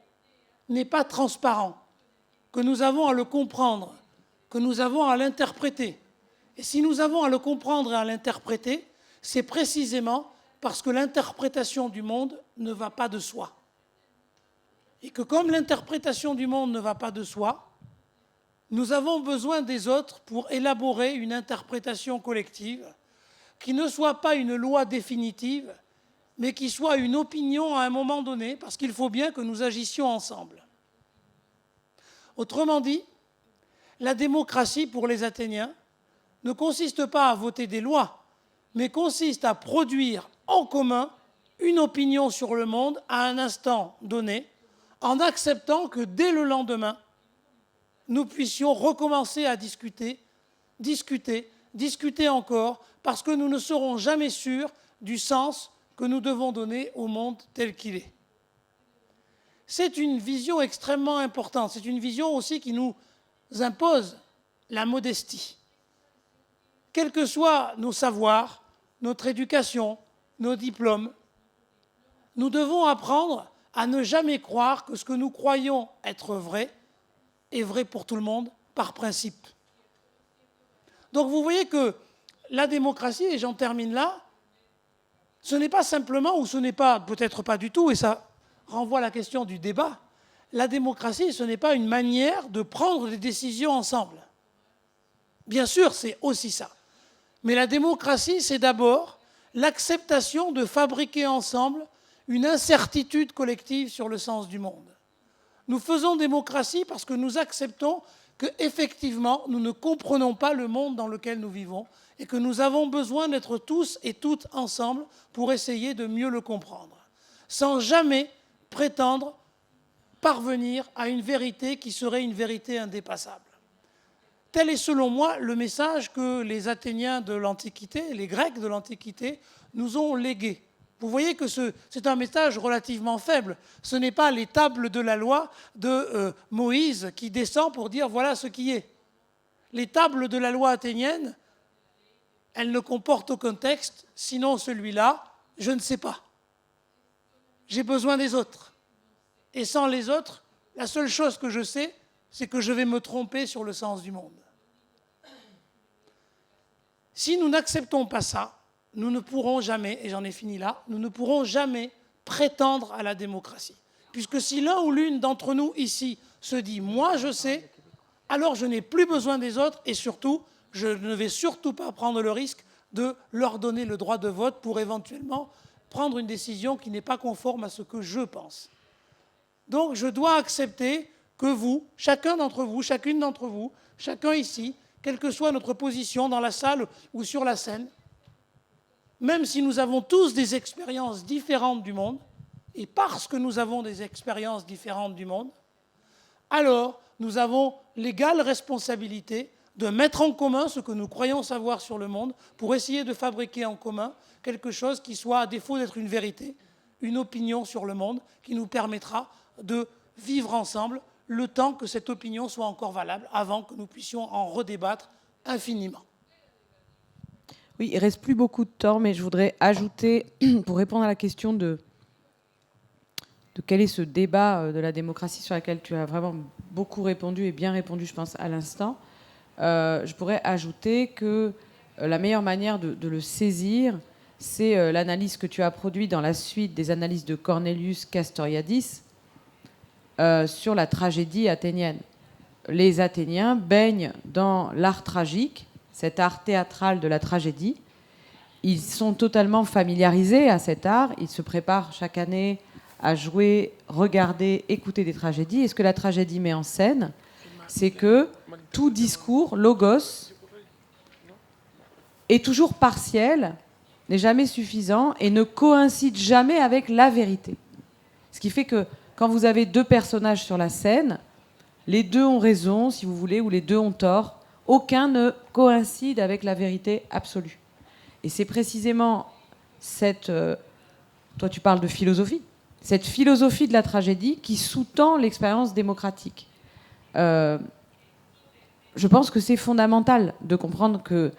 n'est pas transparent, que nous avons à le comprendre, que nous avons à l'interpréter. Et si nous avons à le comprendre et à l'interpréter, c'est précisément parce que l'interprétation du monde ne va pas de soi. Et que comme l'interprétation du monde ne va pas de soi, nous avons besoin des autres pour élaborer une interprétation collective qui ne soit pas une loi définitive, mais qui soit une opinion à un moment donné, parce qu'il faut bien que nous agissions ensemble. Autrement dit, la démocratie pour les Athéniens ne consiste pas à voter des lois, mais consiste à produire en commun une opinion sur le monde à un instant donné, en acceptant que dès le lendemain, nous puissions recommencer à discuter encore, parce que nous ne serons jamais sûrs du sens que nous devons donner au monde tel qu'il est. C'est une vision extrêmement importante, c'est une vision aussi qui nous impose la modestie. Quels que soient nos savoirs, notre éducation, nos diplômes, nous devons apprendre à ne jamais croire que ce que nous croyons être vrai est vrai pour tout le monde, par principe. Donc vous voyez que la démocratie, et j'en termine là, ce n'est pas simplement, ou ce n'est pas, peut-être pas du tout, et ça renvoie à la question du débat, la démocratie, ce n'est pas une manière de prendre des décisions ensemble. Bien sûr, c'est aussi ça. Mais la démocratie, c'est d'abord l'acceptation de fabriquer ensemble une incertitude collective sur le sens du monde. Nous faisons démocratie parce que nous acceptons qu'effectivement, nous ne comprenons pas le monde dans lequel nous vivons et que nous avons besoin d'être tous et toutes ensemble pour essayer de mieux le comprendre, sans jamais prétendre parvenir à une vérité qui serait une vérité indépassable. Tel est selon moi le message que les Athéniens de l'Antiquité, les Grecs de l'Antiquité, nous ont légué. Vous voyez que c'est un message relativement faible. Ce n'est pas les tables de la loi de Moïse qui descend pour dire voilà ce qui est. Les tables de la loi athénienne, elles ne comportent aucun texte, sinon celui-là, je ne sais pas. J'ai besoin des autres. Et sans les autres, la seule chose que je sais, c'est que je vais me tromper sur le sens du monde. Si nous n'acceptons pas ça, nous ne pourrons jamais, et j'en ai fini là, nous ne pourrons jamais prétendre à la démocratie. Puisque si l'un ou l'une d'entre nous ici se dit « moi je sais », alors je n'ai plus besoin des autres et surtout, je ne vais surtout pas prendre le risque de leur donner le droit de vote pour éventuellement prendre une décision qui n'est pas conforme à ce que je pense. Donc je dois accepter que vous, chacun d'entre vous, chacune d'entre vous, chacun ici, quelle que soit notre position dans la salle ou sur la scène, même si nous avons tous des expériences différentes du monde, et parce que nous avons des expériences différentes du monde, alors nous avons l'égale responsabilité de mettre en commun ce que nous croyons savoir sur le monde pour essayer de fabriquer en commun quelque chose qui soit, à défaut d'être une vérité, une opinion sur le monde qui nous permettra de vivre ensemble le temps que cette opinion soit encore valable avant que nous puissions en redébattre infiniment. Oui, il ne reste plus beaucoup de temps, mais je voudrais ajouter, pour répondre à la question de quel est ce débat de la démocratie sur laquelle tu as vraiment beaucoup répondu et bien répondu, je pense, à l'instant, je pourrais ajouter que la meilleure manière de le saisir, c'est l'analyse que tu as produite dans la suite des analyses de Cornelius Castoriadis sur la tragédie athénienne. Les Athéniens baignent dans l'art tragique, cet art théâtral de la tragédie. Ils sont totalement familiarisés à cet art. Ils se préparent chaque année à jouer, regarder, écouter des tragédies. Et ce que la tragédie met en scène, c'est que tout discours, logos, est toujours partiel, n'est jamais suffisant et ne coïncide jamais avec la vérité. Ce qui fait que quand vous avez deux personnages sur la scène, les deux ont raison, si vous voulez, ou les deux ont tort. Aucun ne coïncide avec la vérité absolue. Et c'est précisément cette... toi, tu parles de philosophie. Cette philosophie de la tragédie qui sous-tend l'expérience démocratique. Je pense que c'est fondamental de comprendre que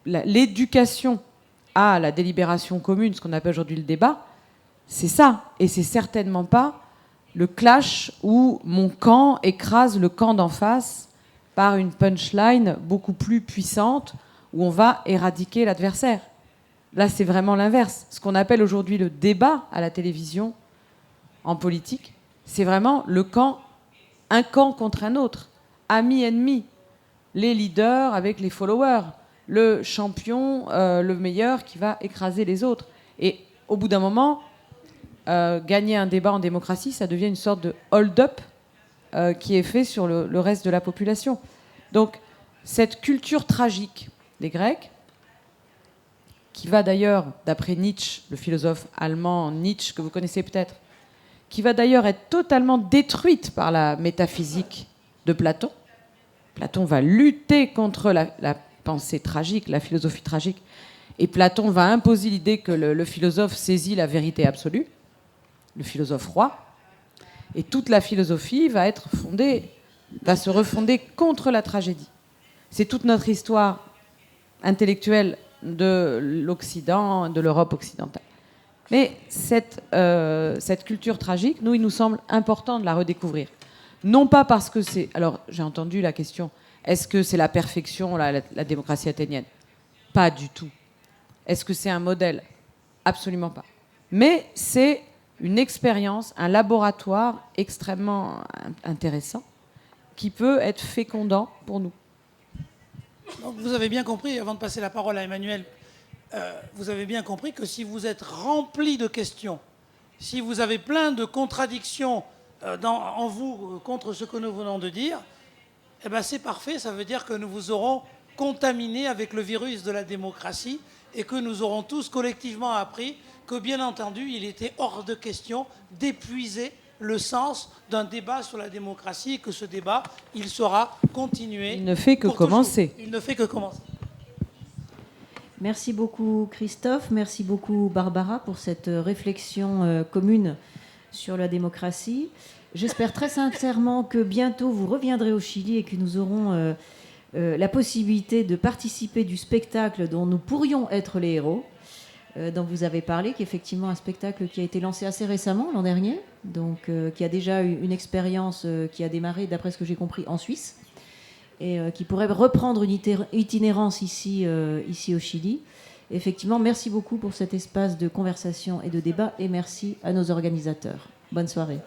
l'éducation à la délibération commune, ce qu'on appelle aujourd'hui le débat, c'est ça. Et c'est certainement pas le clash où mon camp écrase le camp d'en face par une punchline beaucoup plus puissante où on va éradiquer l'adversaire. Là, c'est vraiment l'inverse. Ce qu'on appelle aujourd'hui le débat à la télévision, en politique, c'est vraiment un camp contre un autre, ami-ennemi, les leaders avec les followers, le champion, le meilleur qui va écraser les autres. Et au bout d'un moment, gagner un débat en démocratie, ça devient une sorte de hold-up qui est fait sur le reste de la population. Donc, cette culture tragique des Grecs, qui va d'ailleurs, d'après Nietzsche, le philosophe allemand Nietzsche, que vous connaissez peut-être, qui va d'ailleurs être totalement détruite par la métaphysique de Platon. Platon va lutter contre la pensée tragique, la philosophie tragique, et Platon va imposer l'idée que le philosophe saisit la vérité absolue, le philosophe roi, et toute la philosophie va se refonder contre la tragédie. C'est toute notre histoire intellectuelle de l'Occident, de l'Europe occidentale. Mais cette culture tragique, il nous semble important de la redécouvrir. Non pas parce que c'est... Alors, j'ai entendu la question, est-ce que c'est la perfection, la démocratie athénienne? Pas du tout. Est-ce que c'est un modèle? Absolument pas. Mais c'est une expérience, un laboratoire extrêmement intéressant qui peut être fécondant pour nous. Donc vous avez bien compris, avant de passer la parole à Emmanuel, vous avez bien compris que si vous êtes rempli de questions, si vous avez plein de contradictions en vous contre ce que nous venons de dire, eh ben c'est parfait, ça veut dire que nous vous aurons contaminé avec le virus de la démocratie et que nous aurons tous collectivement appris que, bien entendu, il était hors de question d'épuiser le sens d'un débat sur la démocratie et que ce débat, il sera continué. Il ne fait que commencer. Il ne fait que commencer. Merci beaucoup Christophe, merci beaucoup Barbara pour cette réflexion commune sur la démocratie. J'espère très sincèrement que bientôt vous reviendrez au Chili et que nous aurons la possibilité de participer du spectacle dont nous pourrions être les héros, dont vous avez parlé, qui est effectivement un spectacle qui a été lancé assez récemment, l'an dernier, donc qui a déjà eu une expérience qui a démarré, d'après ce que j'ai compris, en Suisse, et qui pourrait reprendre une itinérance ici au Chili. Effectivement, merci beaucoup pour cet espace de conversation et de débat, et merci à nos organisateurs. Bonne soirée.